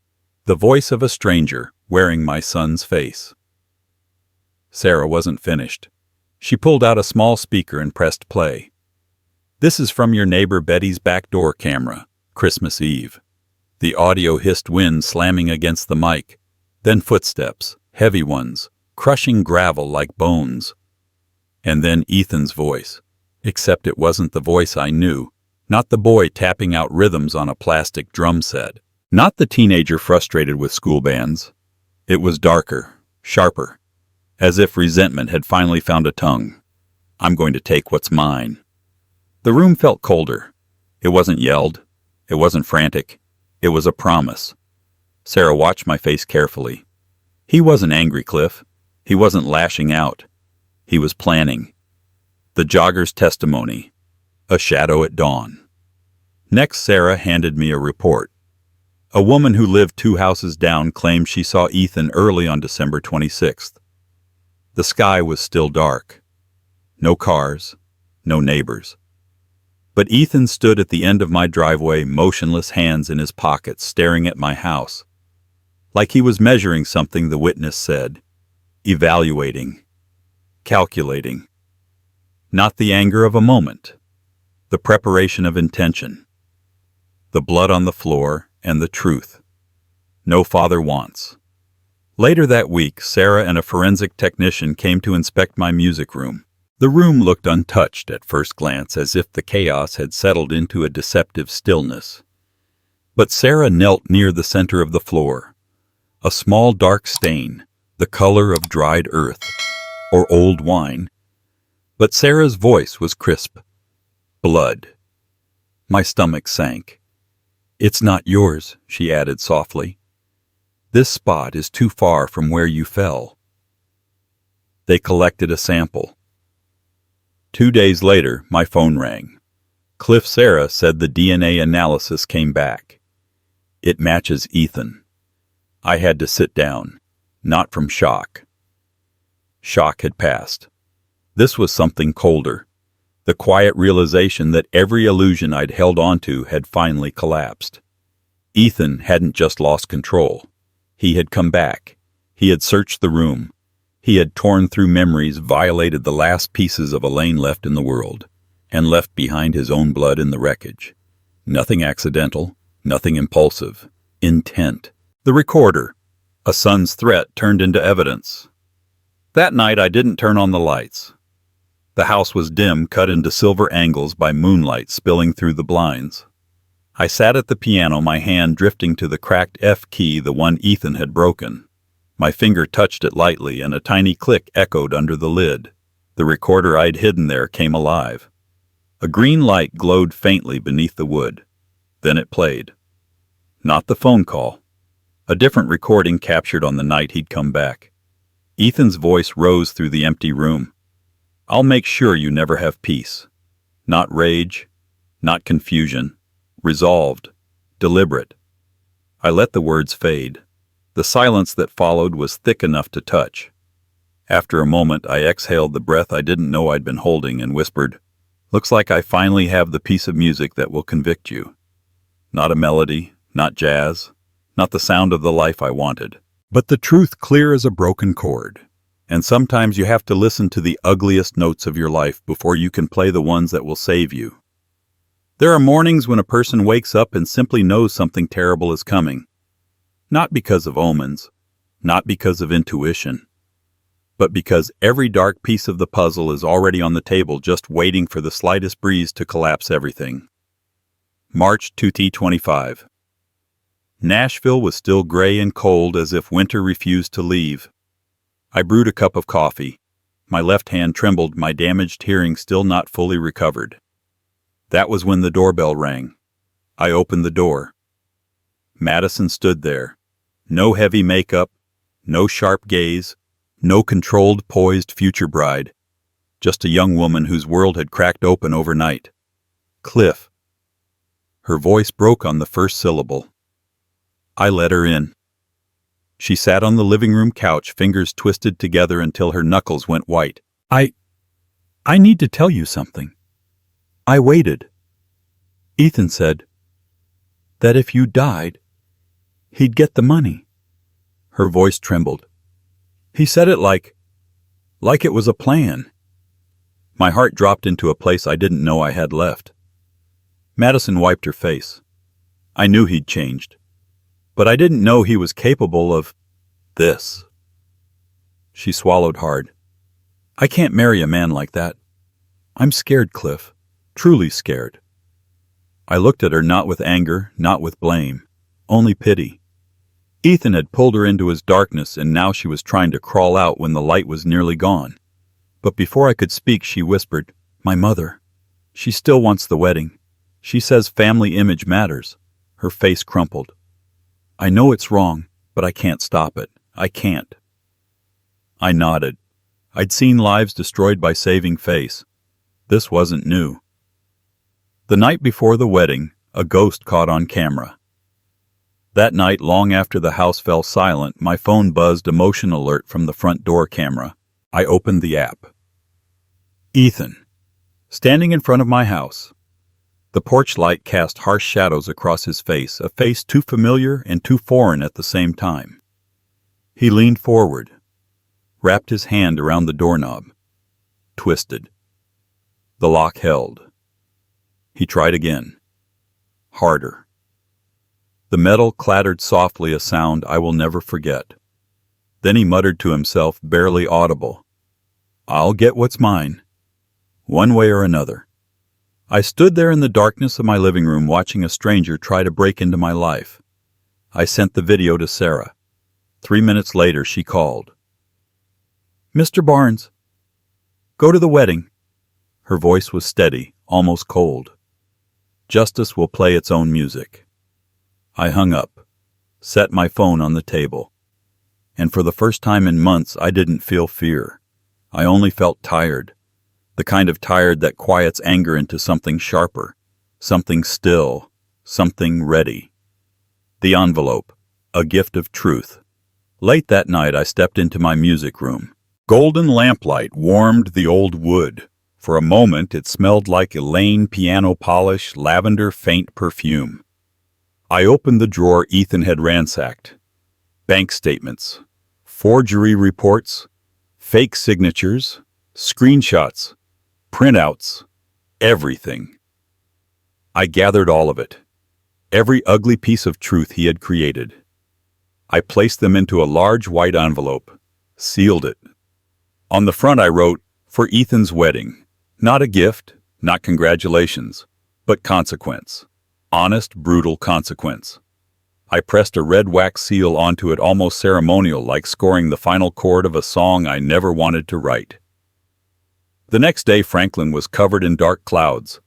The voice of a stranger, wearing my son's face. Sarah wasn't finished. She pulled out a small speaker and pressed play. This is from your neighbor Betty's back door camera, Christmas Eve. The audio hissed wind slamming against the mic, then footsteps, heavy ones, crushing gravel like bones. And then Ethan's voice, except it wasn't the voice I knew, not the boy tapping out rhythms on a plastic drum set, not the teenager frustrated with school bands. It was darker, sharper, as if resentment had finally found a tongue. I'm going to take what's mine. The room felt colder. It wasn't yelled. It wasn't frantic. It was a promise. Sarah watched my face carefully. He wasn't angry, Cliff. He wasn't lashing out. He was planning. The jogger's testimony. A shadow at dawn. Next, Sarah handed me a report. A woman who lived 2 houses down claimed she saw Ethan early on December 26th. The sky was still dark. No cars, no neighbors. But Ethan stood at the end of my driveway, motionless, hands in his pockets, staring at my house. Like he was measuring something, the witness said. Evaluating. Calculating. Not the anger of a moment. The preparation of intention. The blood on the floor and the truth. No father wants. Later that week, Sarah and a forensic technician came to inspect my music room. The room looked untouched at first glance, as if the chaos had settled into a deceptive stillness. But Sarah knelt near the center of the floor. A small dark stain, the color of dried earth, or old wine. But Sarah's voice was crisp. Blood. My stomach sank. "It's not yours," she added softly. "This spot is too far from where you fell." They collected a sample. 2 days later, my phone rang. Cliff Sarah said the DNA analysis came back. It matches Ethan. I had to sit down, not from shock. Shock had passed. This was something colder. The quiet realization that every illusion I'd held onto had finally collapsed. Ethan hadn't just lost control. He had come back. He had searched the room. He had torn through memories, violated the last pieces of Elaine left in the world, and left behind his own blood in the wreckage. Nothing accidental, nothing impulsive. Intent. The recorder. A son's threat turned into evidence. That night I didn't turn on the lights. The house was dim, cut into silver angles by moonlight spilling through the blinds. I sat at the piano, my hand drifting to the cracked F key, the one Ethan had broken. My finger touched it lightly, and a tiny click echoed under the lid. The recorder I'd hidden there came alive. A green light glowed faintly beneath the wood. Then it played. Not the phone call. A different recording captured on the night he'd come back. Ethan's voice rose through the empty room. "I'll make sure you never have peace. Not rage, not confusion. Resolved, deliberate." I let the words fade. The silence that followed was thick enough to touch. After a moment, I exhaled the breath I didn't know I'd been holding and whispered, "Looks like I finally have the piece of music that will convict you. Not a melody, not jazz, not the sound of the life I wanted, but the truth clear as a broken chord. And sometimes you have to listen to the ugliest notes of your life before you can play the ones that will save you." There are mornings when a person wakes up and simply knows something terrible is coming. Not because of omens, not because of intuition, but because every dark piece of the puzzle is already on the table, just waiting for the slightest breeze to collapse everything. March 2025. Nashville was still gray and cold, as if winter refused to leave. I brewed a cup of coffee. My left hand trembled, my damaged hearing still not fully recovered. That was when the doorbell rang. I opened the door. Madison stood there. No heavy makeup, no sharp gaze, no controlled, poised future bride. Just a young woman whose world had cracked open overnight. "Cliff." Her voice broke on the first syllable. I let her in. She sat on the living room couch, fingers twisted together until her knuckles went white. I need to tell you something." I waited. "Ethan said that if you died, he'd get the money." Her voice trembled. "He said it like it was a plan." My heart dropped into a place I didn't know I had left. Madison wiped her face. I knew he'd changed, but I didn't know he was capable of this. She swallowed hard. "I can't marry a man like that. I'm scared, Cliff. Truly scared." I looked at her, not with anger, not with blame, only pity. Ethan had pulled her into his darkness, and now she was trying to crawl out when the light was nearly gone. But before I could speak, she whispered, "My mother. She still wants the wedding. She says family image matters." Her face crumpled. "I know it's wrong, but I can't stop it. I can't." I nodded. I'd seen lives destroyed by saving face. This wasn't new. The night before the wedding, a ghost caught on camera. That night, long after the house fell silent, my phone buzzed a motion alert from the front door camera. I opened the app. Ethan, standing in front of my house. The porch light cast harsh shadows across his face, a face too familiar and too foreign at the same time. He leaned forward, wrapped his hand around the doorknob, twisted. The lock held. He tried again, harder. The metal clattered softly, a sound I will never forget. Then he muttered to himself, barely audible, "I'll get what's mine, one way or another." I stood there in the darkness of my living room watching a stranger try to break into my life. I sent the video to Sarah. 3 minutes later, she called. "Mr. Barnes, go to the wedding." Her voice was steady, almost cold. "Justice will play its own music." I hung up, set my phone on the table. And for the first time in months, I didn't feel fear. I only felt tired. The kind of tired that quiets anger into something sharper, something still, something ready. The envelope, a gift of truth. Late that night, I stepped into my music room. Golden lamplight warmed the old wood. For a moment, it smelled like Elaine piano polish, lavender faint perfume. I opened the drawer Ethan had ransacked. Bank statements, forgery reports, fake signatures, screenshots, printouts, everything. I gathered all of it, every ugly piece of truth he had created. I placed them into a large white envelope, sealed it. On the front I wrote, "For Ethan's wedding. Not a gift, not congratulations, but consequence. Honest, brutal consequence." I pressed a red wax seal onto it, almost ceremonial, like scoring the final chord of a song I never wanted to write. The next day, Franklin was covered in dark clouds,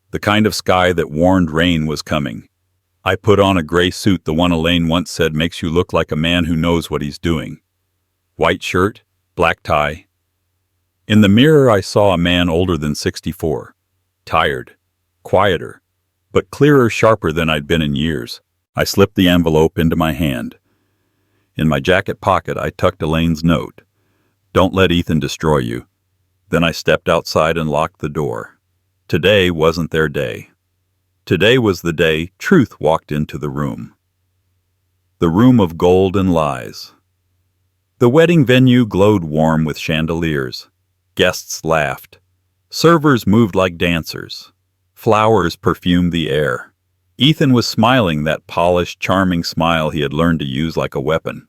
the kind of sky that warned rain was coming. I put on a gray suit, the one Elaine once said makes you look like a man who knows what he's doing. White shirt, black tie. In the mirror, I saw a man older than 64, tired, quieter, but clearer, sharper than I'd been in years. I slipped the envelope into my hand. In my jacket pocket, I tucked Elaine's note. "Don't let Ethan destroy you." Then I stepped outside and locked the door. Today wasn't their day. Today was the day truth walked into the room. The room of gold and lies. The wedding venue glowed warm with chandeliers. Guests laughed. Servers moved like dancers. Flowers perfumed the air. Ethan was smiling, that polished, charming smile he had learned to use like a weapon.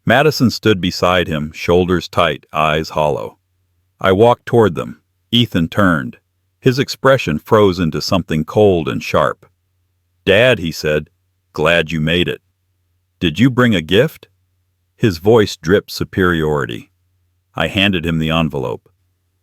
Madison stood beside him, shoulders tight, eyes hollow. I walked toward them. Ethan turned. His expression froze into something cold and sharp. "Dad," he said, "glad you made it. Did you bring a gift?" His voice dripped superiority. I handed him the envelope.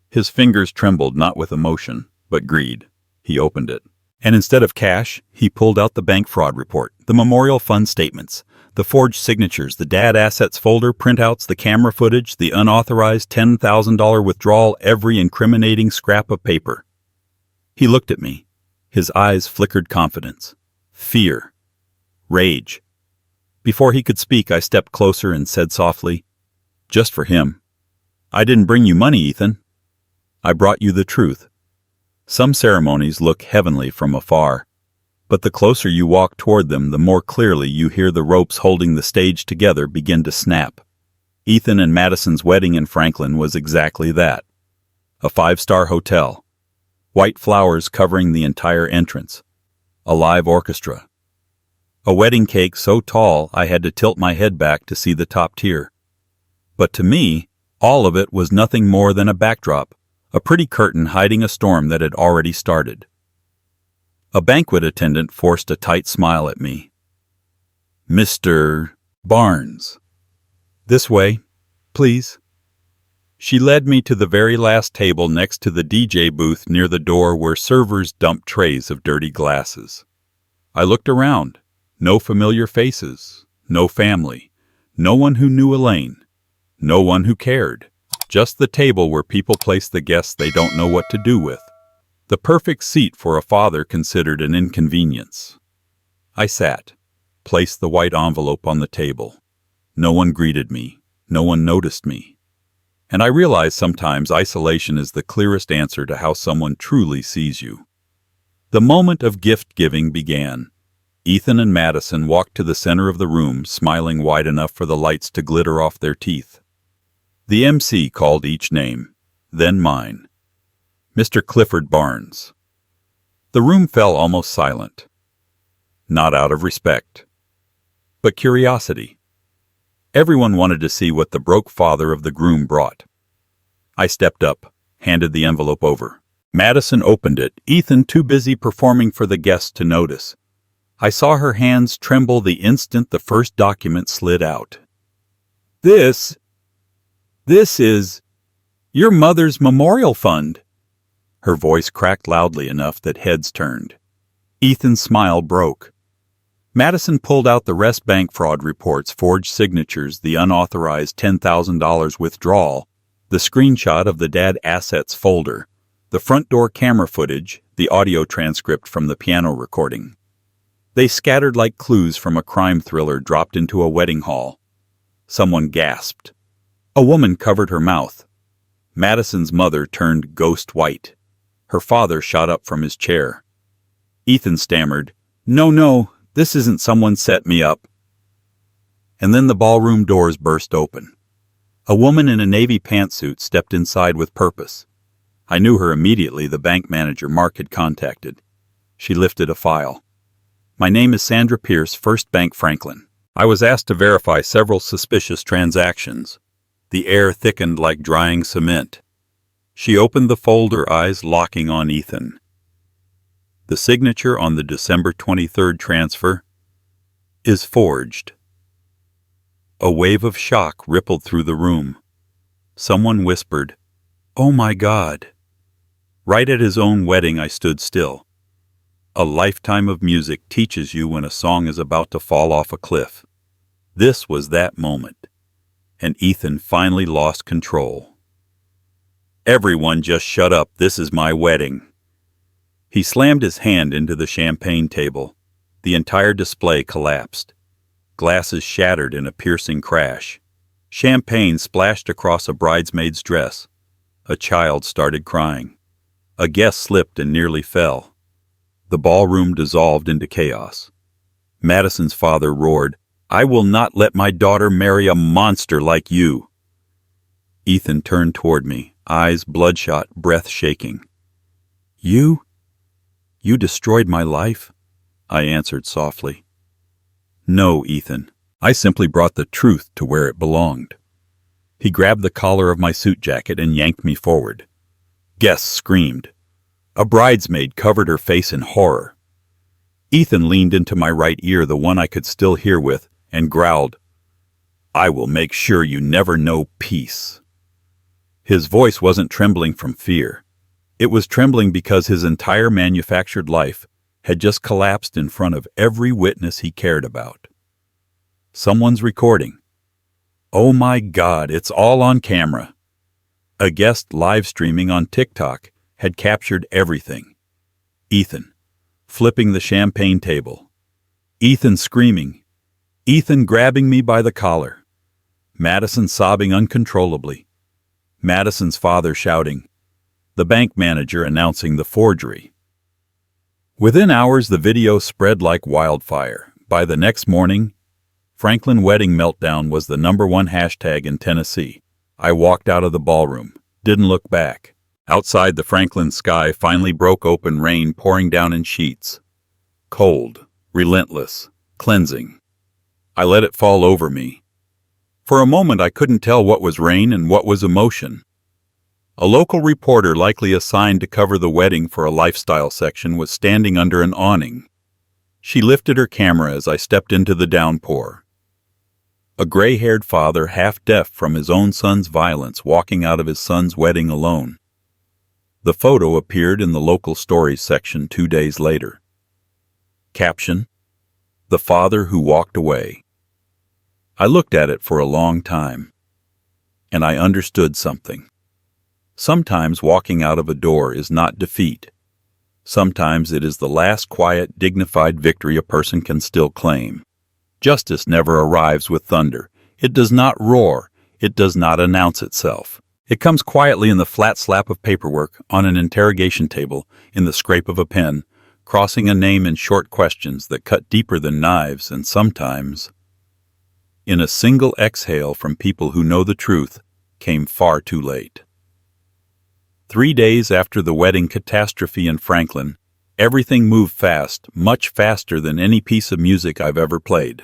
His fingers trembled, not with emotion, but greed. He opened it. And instead of cash, he pulled out the bank fraud report, the memorial fund statements, the forged signatures, the dad assets folder, printouts, the camera footage, the unauthorized $10,000 withdrawal, every incriminating scrap of paper. He looked at me. His eyes flickered confidence, fear, rage. Before he could speak, I stepped closer and said softly, "Just for him. I didn't bring you money, Ethan. I brought you the truth. Some ceremonies look heavenly from afar, but the closer you walk toward them, the more clearly you hear the ropes holding the stage together begin to snap. Ethan and Madison's wedding in Franklin was exactly that. A 5-star hotel. White flowers covering the entire entrance. A live orchestra. A wedding cake so tall I had to tilt my head back to see the top tier. But to me, all of it was nothing more than a backdrop, a pretty curtain hiding a storm that had already started. A banquet attendant forced a tight smile at me. "Mr. Barnes. This way, please." She led me to the very last table next to the DJ booth near the door where servers dumped trays of dirty glasses. I looked around. No familiar faces, no family, No one who knew Elaine. No one who cared. Just the table where people place the guests they don't know what to do with. The perfect seat for a father considered an inconvenience. I sat, placed the white envelope on the table. No one greeted me. No one noticed me. And I realize sometimes isolation is the clearest answer to how someone truly sees you. The moment of gift-giving began. Ethan and Madison walked to the center of the room, smiling wide enough for the lights to glitter off their teeth. The MC called each name, then mine. Mr. Clifford Barnes. The room fell almost silent. Not out of respect, but curiosity. Everyone wanted to see what the broke father of the groom brought. I stepped up, handed the envelope over. Madison opened it, Ethan too busy performing for the guests to notice. I saw her hands tremble the instant the first document slid out. This is your mother's memorial fund. Her voice cracked loudly enough that heads turned. Ethan's smile broke. Madison pulled out the rest bank fraud reports, forged signatures, the unauthorized $10,000 withdrawal, the screenshot of the dad assets folder, the front door camera footage, the audio transcript from the piano recording. They scattered like clues from a crime thriller dropped into a wedding hall. Someone gasped. A woman covered her mouth. Madison's mother turned ghost white. Her father shot up from his chair. Ethan stammered, No, this isn't someone set me up. And then the ballroom doors burst open. A woman in a navy pantsuit stepped inside with purpose. I knew her immediately, the bank manager Mark had contacted. She lifted a file. My name is Sandra Pierce, First Bank Franklin. I was asked to verify several suspicious transactions. The air thickened like drying cement. She opened the folder, eyes locking on Ethan. The signature on the December 23rd transfer is forged. A wave of shock rippled through the room. Someone whispered, "Oh my God." Right at his own wedding, I stood still. A lifetime of music teaches you when a song is about to fall off a cliff. This was that moment, and Ethan finally lost control. Everyone just shut up, this is my wedding. He slammed his hand into the champagne table. The entire display collapsed. Glasses shattered in a piercing crash. Champagne splashed across a bridesmaid's dress. A child started crying. A guest slipped and nearly fell. The ballroom dissolved into chaos. Madison's father roared, "I will not let my daughter marry a monster like you." Ethan turned toward me, eyes bloodshot, breath shaking. You destroyed my life?" I answered softly. "No, Ethan. I simply brought the truth to where it belonged." He grabbed the collar of my suit jacket and yanked me forward. Guests screamed. A bridesmaid covered her face in horror. Ethan leaned into my right ear, the one I could still hear with, and growled, "I will make sure you never know peace." His voice wasn't trembling from fear. It was trembling because his entire manufactured life had just collapsed in front of every witness he cared about. Someone's recording. Oh my God, it's all on camera. A guest live streaming on TikTok had captured everything. Ethan, flipping the champagne table. Ethan screaming. Ethan grabbing me by the collar. Madison sobbing uncontrollably. Madison's father shouting. The bank manager announcing the forgery. Within hours, the video spread like wildfire. By the next morning, Franklin Wedding Meltdown was the #1 hashtag in Tennessee. I walked out of the ballroom, didn't look back. Outside, the Franklin sky finally broke open, rain pouring down in sheets. Cold, relentless, cleansing. I let it fall over me. For a moment, I couldn't tell what was rain and what was emotion. A local reporter, likely assigned to cover the wedding for a lifestyle section, was standing under an awning. She lifted her camera as I stepped into the downpour. A gray-haired father, half deaf from his own son's violence, walking out of his son's wedding alone. The photo appeared in the local stories section 2 days later. Caption: The father who walked away. I looked at it for a long time, and I understood something. Sometimes walking out of a door is not defeat. Sometimes it is the last quiet, dignified victory a person can still claim. Justice never arrives with thunder. It does not roar. It does not announce itself. It comes quietly in the flat slap of paperwork, on an interrogation table, in the scrape of a pen, crossing a name in short questions that cut deeper than knives, and sometimes, in a single exhale from people who know the truth, came far too late. 3 days after the wedding catastrophe in Franklin, everything moved fast, much faster than any piece of music I've ever played.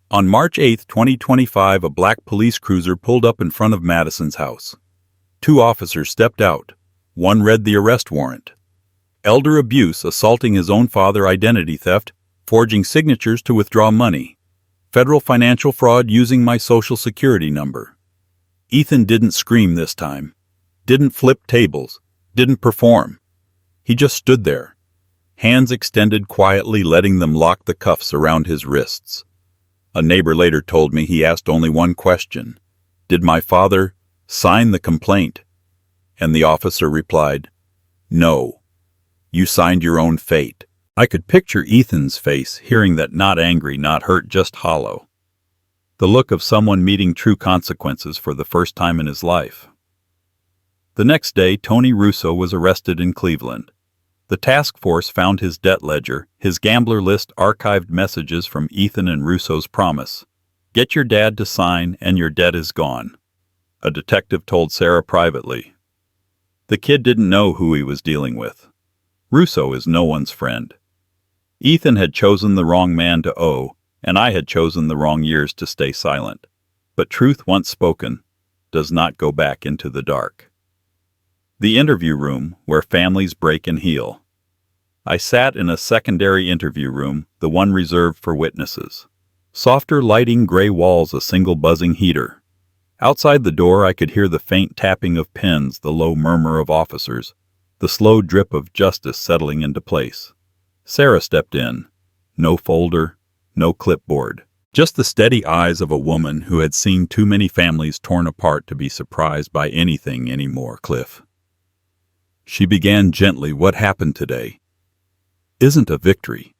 On March 8, 2025, a black police cruiser pulled up in front of Madison's house. 2 officers stepped out. One read the arrest warrant. Elder abuse, assaulting his own father, identity theft, forging signatures to withdraw money. Federal financial fraud using my social security number. Ethan didn't scream this time. Didn't flip tables. Didn't perform. He just stood there, hands extended quietly, letting them lock the cuffs around his wrists. A neighbor later told me he asked only one question. Did my father sign the complaint? And the officer replied, no. You signed your own fate. I could picture Ethan's face, hearing that, not angry, not hurt, just hollow. The look of someone meeting true consequences for the first time in his life. The next day, Tony Russo was arrested in Cleveland. The task force found his debt ledger, his gambler list, archived messages from Ethan and Russo's promise. Get your dad to sign and your debt is gone, a detective told Sarah privately. The kid didn't know who he was dealing with. Russo is no one's friend. Ethan had chosen the wrong man to owe, and I had chosen the wrong years to stay silent. But truth once spoken does not go back into the dark. The interview room, where families break and heal. I sat in a secondary interview room, the one reserved for witnesses. Softer lighting, gray walls, a single buzzing heater. Outside the door I could hear the faint tapping of pens, the low murmur of officers, the slow drip of justice settling into place. Sarah stepped in. No folder, no clipboard. Just the steady eyes of a woman who had seen too many families torn apart to be surprised by anything anymore, Cliff. She began gently. What happened today isn't a victory.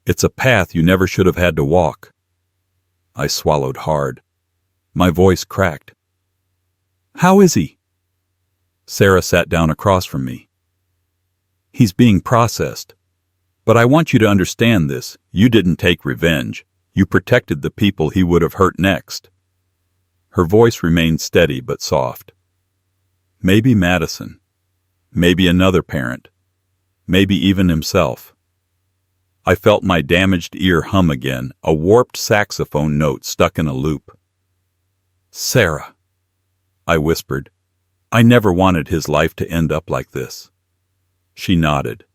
It's a path you never should have had to walk. I swallowed hard. My voice cracked. How is he? Sarah sat down across from me. He's being processed. But I want you to understand this. You didn't take revenge. You protected the people he would have hurt next. Her voice remained steady but soft. Maybe Madison. Maybe another parent. Maybe even himself. I felt my damaged ear hum again, a warped saxophone note stuck in a loop. Sarah, I whispered. I never wanted his life to end up like this. She nodded.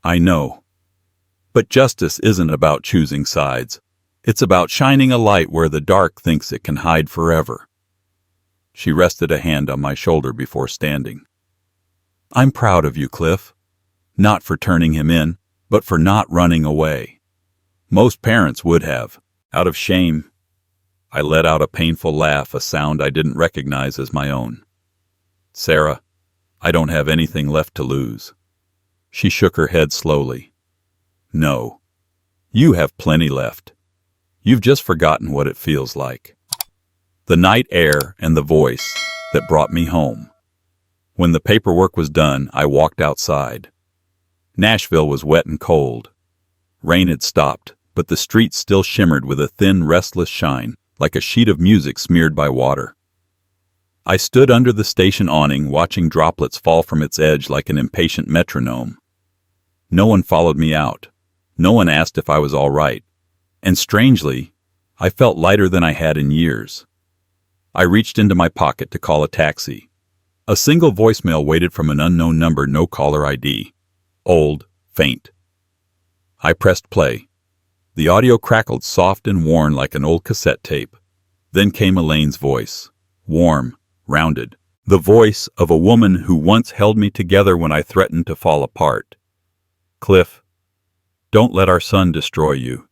I know. But justice isn't about choosing sides. It's about shining a light where the dark thinks it can hide forever. She rested a hand on my shoulder before standing. I'm proud of you, Cliff. Not for turning him in, but for not running away. Most parents would have, out of shame. I let out a painful laugh, a sound I didn't recognize as my own. Sarah, I don't have anything left to lose. She shook her head slowly. No, you have plenty left. You've just forgotten what it feels like. The night air and the voice that brought me home. When the paperwork was done, I walked outside. Nashville was wet and cold. Rain had stopped, but the streets still shimmered with a thin, restless shine, like a sheet of music smeared by water. I stood under the station awning, watching droplets fall from its edge like an impatient metronome. No one followed me out. No one asked if I was all right. And strangely, I felt lighter than I had in years. I reached into my pocket to call a taxi. A single voicemail waited from an unknown number, no caller ID. Old, faint. I pressed play. The audio crackled soft and worn like an old cassette tape. Then came Elaine's voice. Warm, rounded. The voice of a woman who once held me together when I threatened to fall apart. Cliff, don't let our son destroy you.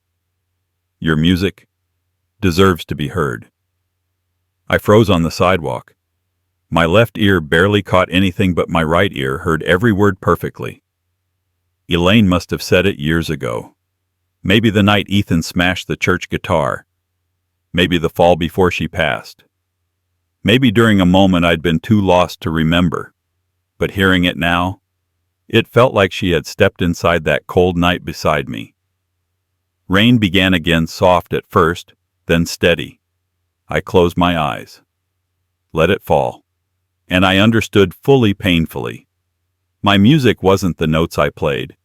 Your music, deserves to be heard. I froze on the sidewalk. My left ear barely caught anything, but my right ear heard every word perfectly. Elaine must have said it years ago. Maybe the night Ethan smashed the church guitar. Maybe the fall before she passed. Maybe during a moment I'd been too lost to remember. But hearing it now, it felt like she had stepped inside that cold night beside me. Rain began again, soft at first, then steady. I closed my eyes. Let it fall. And I understood fully, painfully. My music wasn't the notes I played.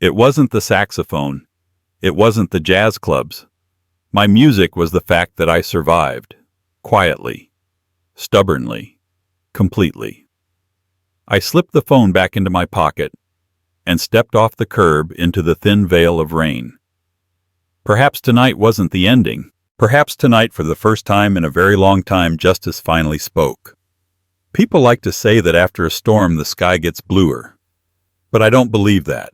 It wasn't the saxophone. It wasn't the jazz clubs. My music was the fact that I survived. Quietly. Stubbornly. Completely. I slipped the phone back into my pocket and stepped off the curb into the thin veil of rain. Perhaps tonight wasn't the ending. Perhaps tonight, for the first time in a very long time, justice finally spoke. People like to say that after a storm the sky gets bluer. But I don't believe that.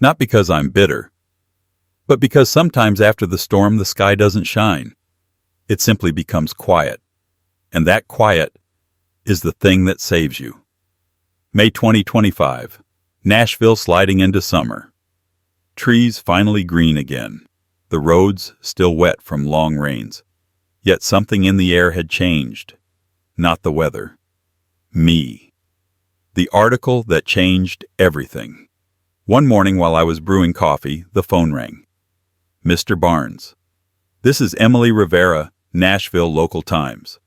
Not because I'm bitter, but because sometimes after the storm the sky doesn't shine. It simply becomes quiet. And that quiet is the thing that saves you. May 2025. Nashville sliding into summer. Trees finally green again. The roads still wet from long rains. Yet something in the air had changed. Not the weather. Me. The article that changed everything. One morning while I was brewing coffee, the phone rang. Mr. Barnes. This is Emily Rivera, Nashville Local Times.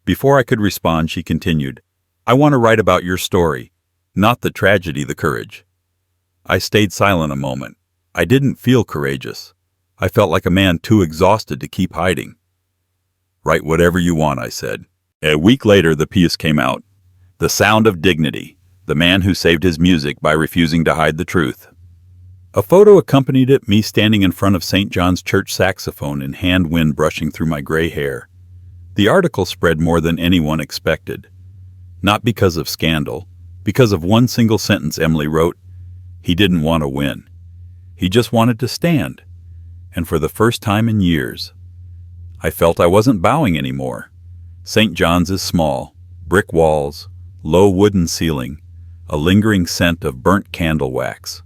Before I could respond, she continued, I want to write about your story, not the tragedy, the courage. I stayed silent a moment. I didn't feel courageous. I felt like a man too exhausted to keep hiding. Write whatever you want, I said. A week later, the piece came out. The Sound of Dignity, the man who saved his music by refusing to hide the truth. A photo accompanied it, me standing in front of St. John's Church saxophone in hand wind brushing through my gray hair. The article spread more than anyone expected. Not because of scandal, because of one single sentence Emily wrote. He didn't want to win. He just wanted to stand. And for the first time in years, I felt I wasn't bowing anymore. St. John's is small, brick walls, low wooden ceiling, a lingering scent of burnt candle wax.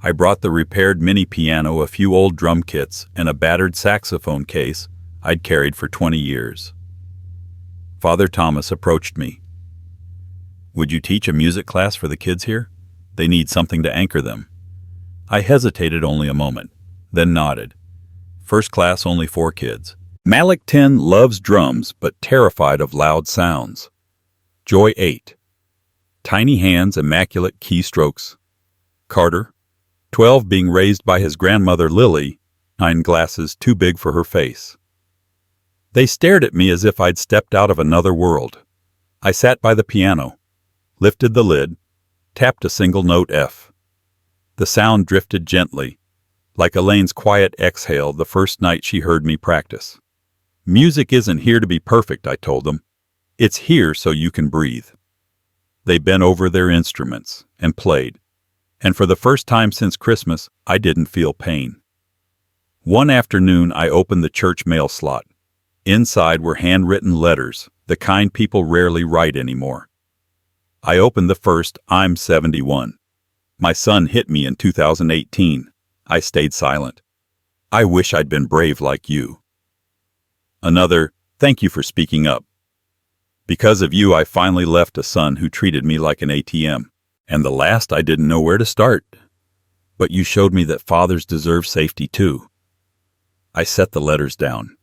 I brought the repaired mini piano, a few old drum kits, and a battered saxophone case I'd carried for 20 years. Father Thomas approached me. Would you teach a music class for the kids here? They need something to anchor them. I hesitated only a moment, then nodded. First class, only 4 kids. Malik 10 loves drums but terrified of loud sounds. Joy 8. Tiny hands, immaculate keystrokes. Carter 12, being raised by his grandmother Lily, 9 glasses too big for her face. They stared at me as if I'd stepped out of another world. I sat by the piano, lifted the lid, tapped a single note F. The sound drifted gently, like Elaine's quiet exhale the first night she heard me practice. Music isn't here to be perfect, I told them. It's here so you can breathe. They bent over their instruments and played, and for the first time since Christmas, I didn't feel pain. One afternoon, I opened the church mail slot. Inside were handwritten letters, the kind people rarely write anymore. I opened the first, I'm 71. My son hit me in 2018. I stayed silent. I wish I'd been brave like you. Another, thank you for speaking up. Because of you, I finally left a son who treated me like an ATM. And the last, I didn't know where to start. But you showed me that fathers deserve safety too. I set the letters down.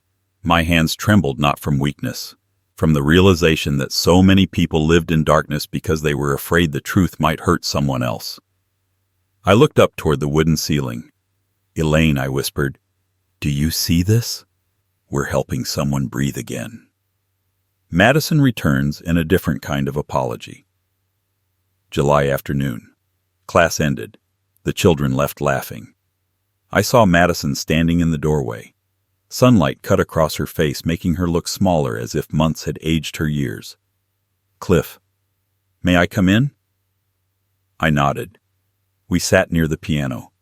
My hands trembled not from weakness, from the realization that so many people lived in darkness because they were afraid the truth might hurt someone else. I looked up toward the wooden ceiling. Elaine, I whispered, do you see this? We're helping someone breathe again. Madison returns in a different kind of apology. July afternoon. Class ended. The children left laughing. I saw Madison standing in the doorway. Sunlight cut across her face, making her look smaller as if months had aged her years. Cliff, may I come in? I nodded. We sat near the piano.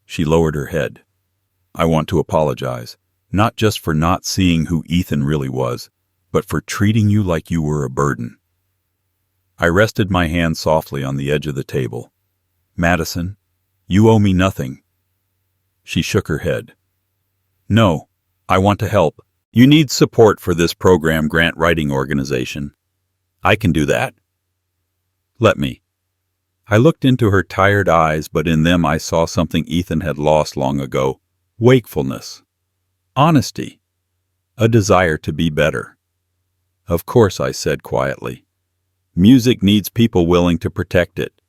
She lowered her head. I want to apologize. Not just for not seeing who Ethan really was, but for treating you like you were a burden. I rested my hand softly on the edge of the table. Madison, you owe me nothing. She shook her head. No, I want to help. You need support for this program grant writing organization. I can do that. Let me. I looked into her tired eyes, but in them I saw something Ethan had lost long ago. Wakefulness. Honesty. A desire to be better. Of course, I said quietly. Music needs people willing to protect it.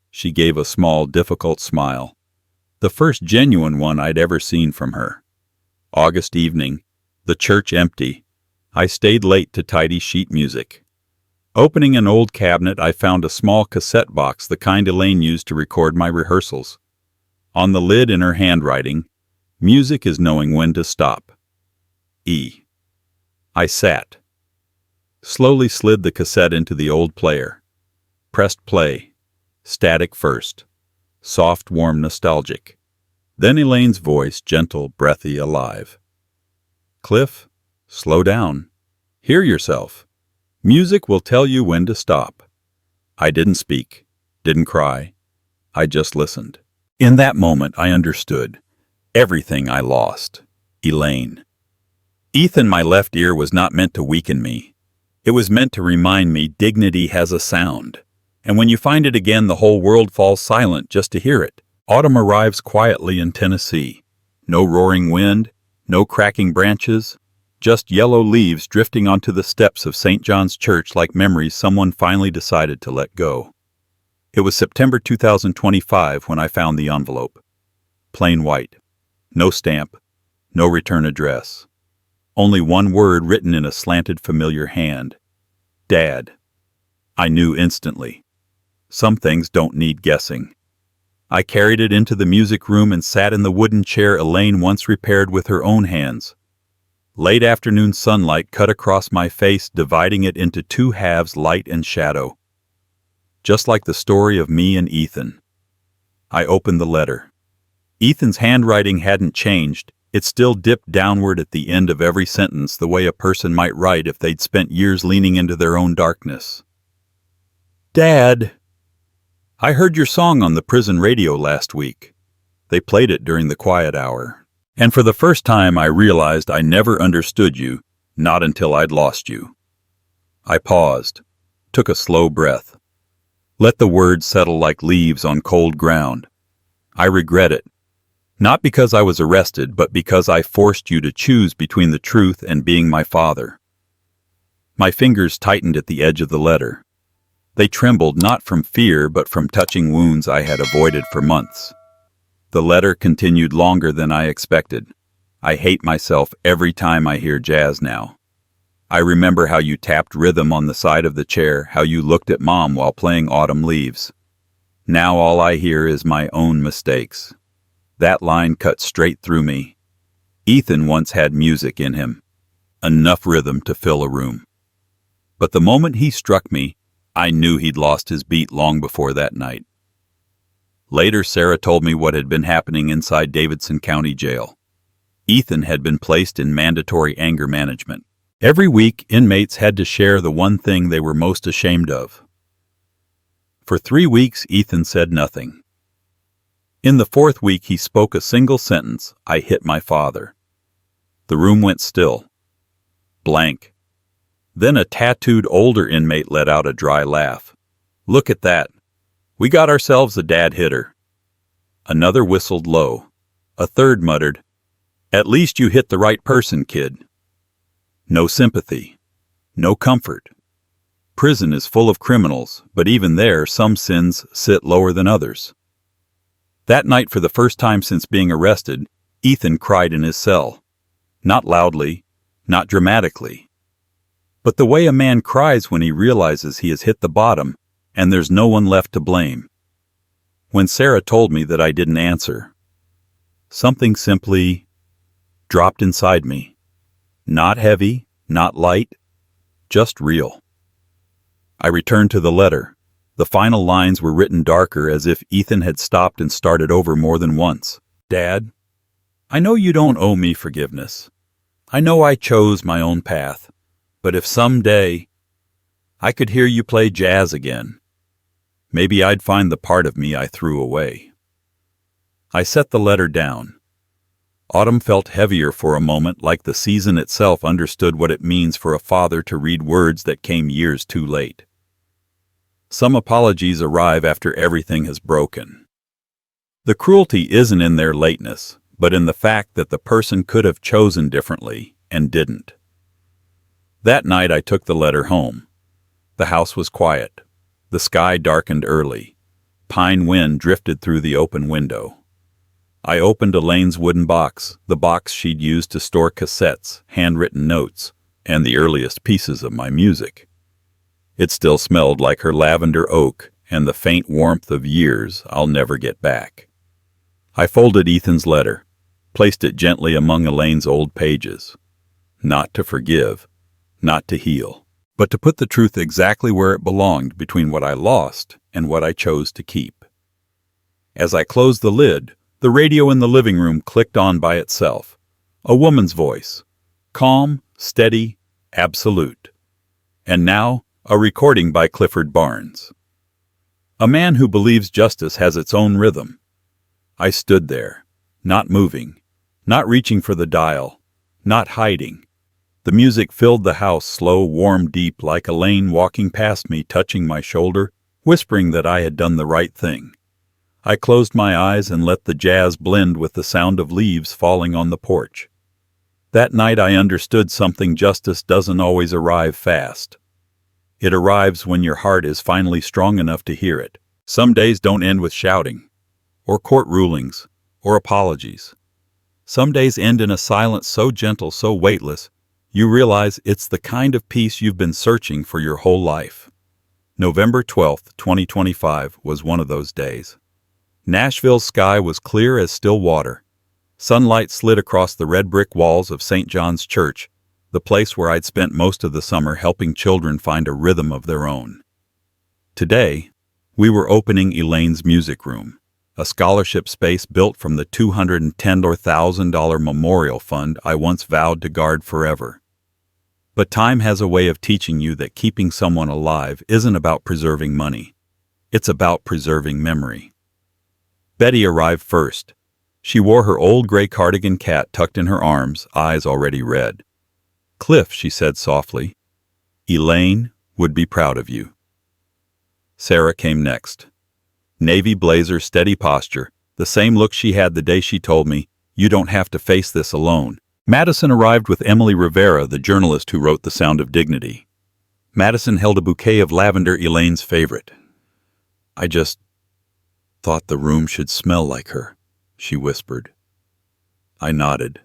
She gave a small, difficult smile. The first genuine one I'd ever seen from her. August evening, the church empty. I stayed late to tidy sheet music. Opening an old cabinet, I found a small cassette box, the kind Elaine used to record my rehearsals. On the lid, in her handwriting, music is knowing when to stop. E. I sat. Slowly slid the cassette into the old player. Pressed play. Static first. Soft, warm, nostalgic. Then Elaine's voice, gentle, breathy, alive. Cliff, slow down. Hear yourself. Music will tell you when to stop. I didn't speak, didn't cry. I just listened. In that moment, I understood. Everything I lost. Elaine. Ethan, my left ear, was not meant to weaken me. It was meant to remind me dignity has a sound. And when you find it again, the whole world falls silent just to hear it. Autumn arrives quietly in Tennessee. No roaring wind, no cracking branches, just yellow leaves drifting onto the steps of St. John's Church like memories someone finally decided to let go. It was September 2025 when I found the envelope. Plain white. No stamp. No return address. Only one word written in a slanted, familiar hand. Dad. I knew instantly. Some things don't need guessing. I carried it into the music room and sat in the wooden chair Elaine once repaired with her own hands. Late afternoon sunlight cut across my face, dividing it into two halves, light and shadow. Just like the story of me and Ethan. I opened the letter. Ethan's handwriting hadn't changed. It still dipped downward at the end of every sentence, the way a person might write if they'd spent years leaning into their own darkness. Dad, I heard your song on the prison radio last week. They played it during the quiet hour. And for the first time I realized I never understood you, not until I'd lost you. I paused, took a slow breath. Let the words settle like leaves on cold ground. I regret it. Not because I was arrested, but because I forced you to choose between the truth and being my father. My fingers tightened at the edge of the letter. They trembled not from fear, but from touching wounds I had avoided for months. The letter continued longer than I expected. I hate myself every time I hear jazz now. I remember how you tapped rhythm on the side of the chair, how you looked at Mom while playing Autumn Leaves. Now all I hear is my own mistakes. That line cut straight through me. Ethan once had music in him. Enough rhythm to fill a room. But the moment he struck me, I knew he'd lost his beat long before that night. Later, Sarah told me what had been happening inside Davidson County Jail. Ethan had been placed in mandatory anger management. Every week, inmates had to share the one thing they were most ashamed of. For 3 weeks, Ethan said nothing. In the 4th week, he spoke a single sentence: I hit my father. The room went still. Blank. Then a tattooed older inmate let out a dry laugh. Look at that. We got ourselves a dad hitter. Another whistled low. A third muttered, At least you hit the right person, kid. No sympathy. No comfort. Prison is full of criminals, but even there, some sins sit lower than others. That night, for the first time since being arrested, Ethan cried in his cell. Not loudly, not dramatically. But the way a man cries when he realizes he has hit the bottom and there's no one left to blame. When Sarah told me that I didn't answer, something simply dropped inside me. Not heavy, not light, just real. I returned to the letter. The final lines were written darker, as if Ethan had stopped and started over more than once. Dad, I know you don't owe me forgiveness, I know I chose my own path, but if someday I could hear you play jazz again, maybe I'd find the part of me I threw away." I set the letter down. Autumn felt heavier for a moment, like the season itself understood what it means for a father to read words that came years too late. Some apologies arrive after everything has broken. The cruelty isn't in their lateness, but in the fact that the person could have chosen differently and didn't. That night I took the letter home. The house was quiet. The sky darkened early. Pine wind drifted through the open window. I opened Elaine's wooden box, the box she'd used to store cassettes, handwritten notes, and the earliest pieces of my music. It still smelled like her lavender oak and the faint warmth of years I'll never get back. I folded Ethan's letter, placed it gently among Elaine's old pages. Not to forgive, not to heal, but to put the truth exactly where it belonged between what I lost and what I chose to keep. As I closed the lid, the radio in the living room clicked on by itself. A woman's voice. Calm, steady, absolute. And now, a recording by Clifford Barnes. A man who believes justice has its own rhythm. I stood there, not moving, not reaching for the dial, not hiding. The music filled the house, slow, warm, deep, like Elaine walking past me, touching my shoulder, whispering that I had done the right thing. I closed my eyes and let the jazz blend with the sound of leaves falling on the porch. That night I understood something: justice doesn't always arrive fast. It arrives when your heart is finally strong enough to hear it. Some days don't end with shouting, or court rulings, or apologies. Some days end in a silence so gentle, so weightless, you realize it's the kind of peace you've been searching for your whole life. November 12th, 2025 was one of those days. Nashville's sky was clear as still water. Sunlight slid across the red brick walls of St. John's Church, the place where I'd spent most of the summer helping children find a rhythm of their own. Today, we were opening Elaine's music room, a scholarship space built from the $210,000 memorial fund I once vowed to guard forever. But time has a way of teaching you that keeping someone alive isn't about preserving money. It's about preserving memory. Betty arrived first. She wore her old gray cardigan cat tucked in her arms, eyes already red. "Cliff," she said softly, "Elaine would be proud of you." Sarah came next. Navy blazer, steady posture, the same look she had the day she told me, "You don't have to face this alone." Madison arrived with Emily Rivera, the journalist who wrote The Sound of Dignity. Madison held a bouquet of lavender, Elaine's favorite. "I just thought the room should smell like her," she whispered. I nodded.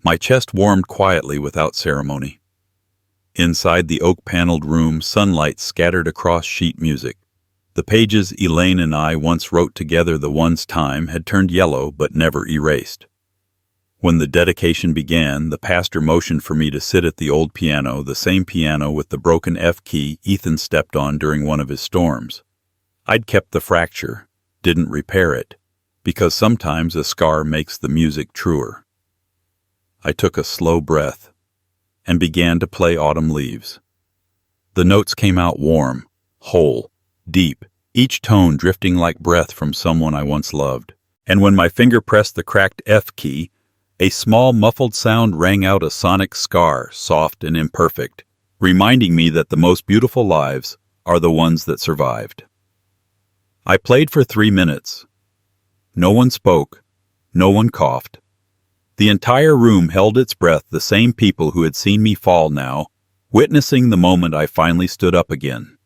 My chest warmed quietly without ceremony. Inside the oak-paneled room, sunlight scattered across sheet music. The pages Elaine and I once wrote together, the ones time had turned yellow but never erased. When the dedication began, the pastor motioned for me to sit at the old piano, the same piano with the broken F key Ethan stepped on during one of his storms. I'd kept the fracture, didn't repair it, because sometimes a scar makes the music truer. I took a slow breath and began to play Autumn Leaves. The notes came out warm, whole, deep, each tone drifting like breath from someone I once loved. And when my finger pressed the cracked F key, a small muffled sound rang out, a sonic scar, soft and imperfect, reminding me that the most beautiful lives are the ones that survived. I played for 3 minutes. No one spoke, no one coughed. The entire room held its breath, the same people who had seen me fall now, witnessing the moment I finally stood up again.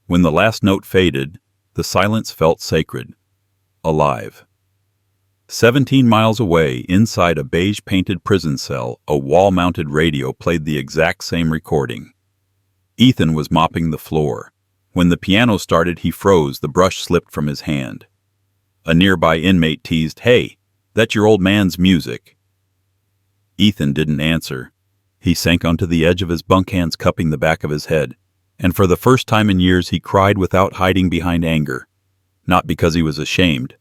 When the last note faded, the silence felt sacred, alive. 17 miles away, inside a beige-painted prison cell, a wall-mounted radio played the exact same recording. Ethan was mopping the floor. When the piano started, he froze, the brush slipped from his hand. A nearby inmate teased, "Hey, that's your old man's music." Ethan didn't answer. He sank onto the edge of his bunk, hands cupping the back of his head, and for the first time in years he cried without hiding behind anger. Not because he was ashamed,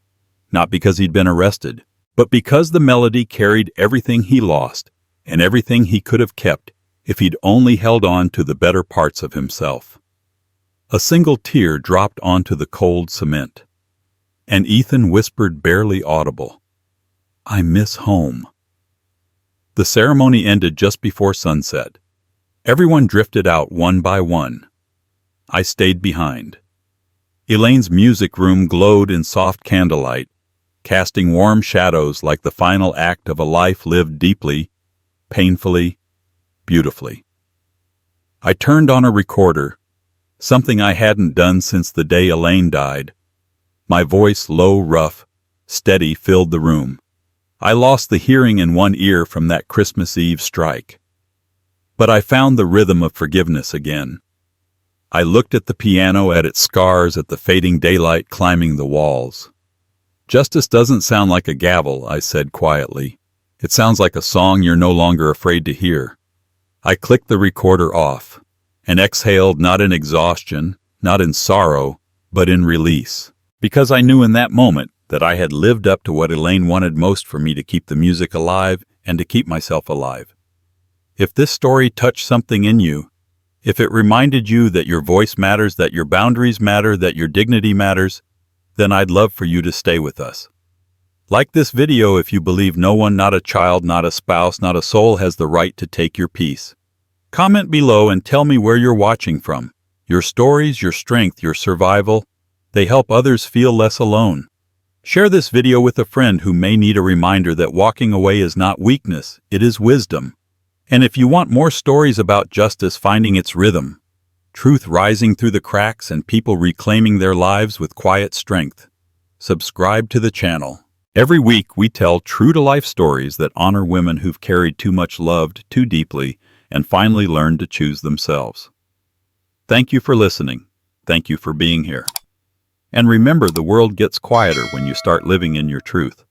not because he'd been arrested, but because the melody carried everything he lost, and everything he could have kept if he'd only held on to the better parts of himself. A single tear dropped onto the cold cement, and Ethan whispered, barely audible, "I miss home." The ceremony ended just before sunset. Everyone drifted out one by one. I stayed behind. Elaine's music room glowed in soft candlelight, casting warm shadows like the final act of a life lived deeply, painfully, beautifully. I turned on a recorder, something I hadn't done since the day Elaine died. My voice, low, rough, steady, filled the room. I lost the hearing in one ear from that Christmas Eve strike. But I found the rhythm of forgiveness again. I looked at the piano, at its scars, at the fading daylight climbing the walls. "Justice doesn't sound like a gavel," I said quietly. "It sounds like a song you're no longer afraid to hear." I clicked the recorder off, and exhaled, not in exhaustion, not in sorrow, but in release. Because I knew in that moment that I had lived up to what Elaine wanted most for me, to keep the music alive and to keep myself alive. If this story touched something in you, if it reminded you that your voice matters, that your boundaries matter, that your dignity matters, then I'd love for you to stay with us. Like this video if you believe no one, not a child, not a spouse, not a soul has the right to take your peace. Comment below and tell me where you're watching from. Your stories, your strength, your survival, they help others feel less alone. Share this video with a friend who may need a reminder that walking away is not weakness, it is wisdom. And if you want more stories about justice finding its rhythm, truth rising through the cracks, and people reclaiming their lives with quiet strength, subscribe to the channel. Every week we tell true-to-life stories that honor women who've carried too much, loved too deeply, and finally learned to choose themselves. Thank you for listening. Thank you for being here. And remember, the world gets quieter when you start living in your truth.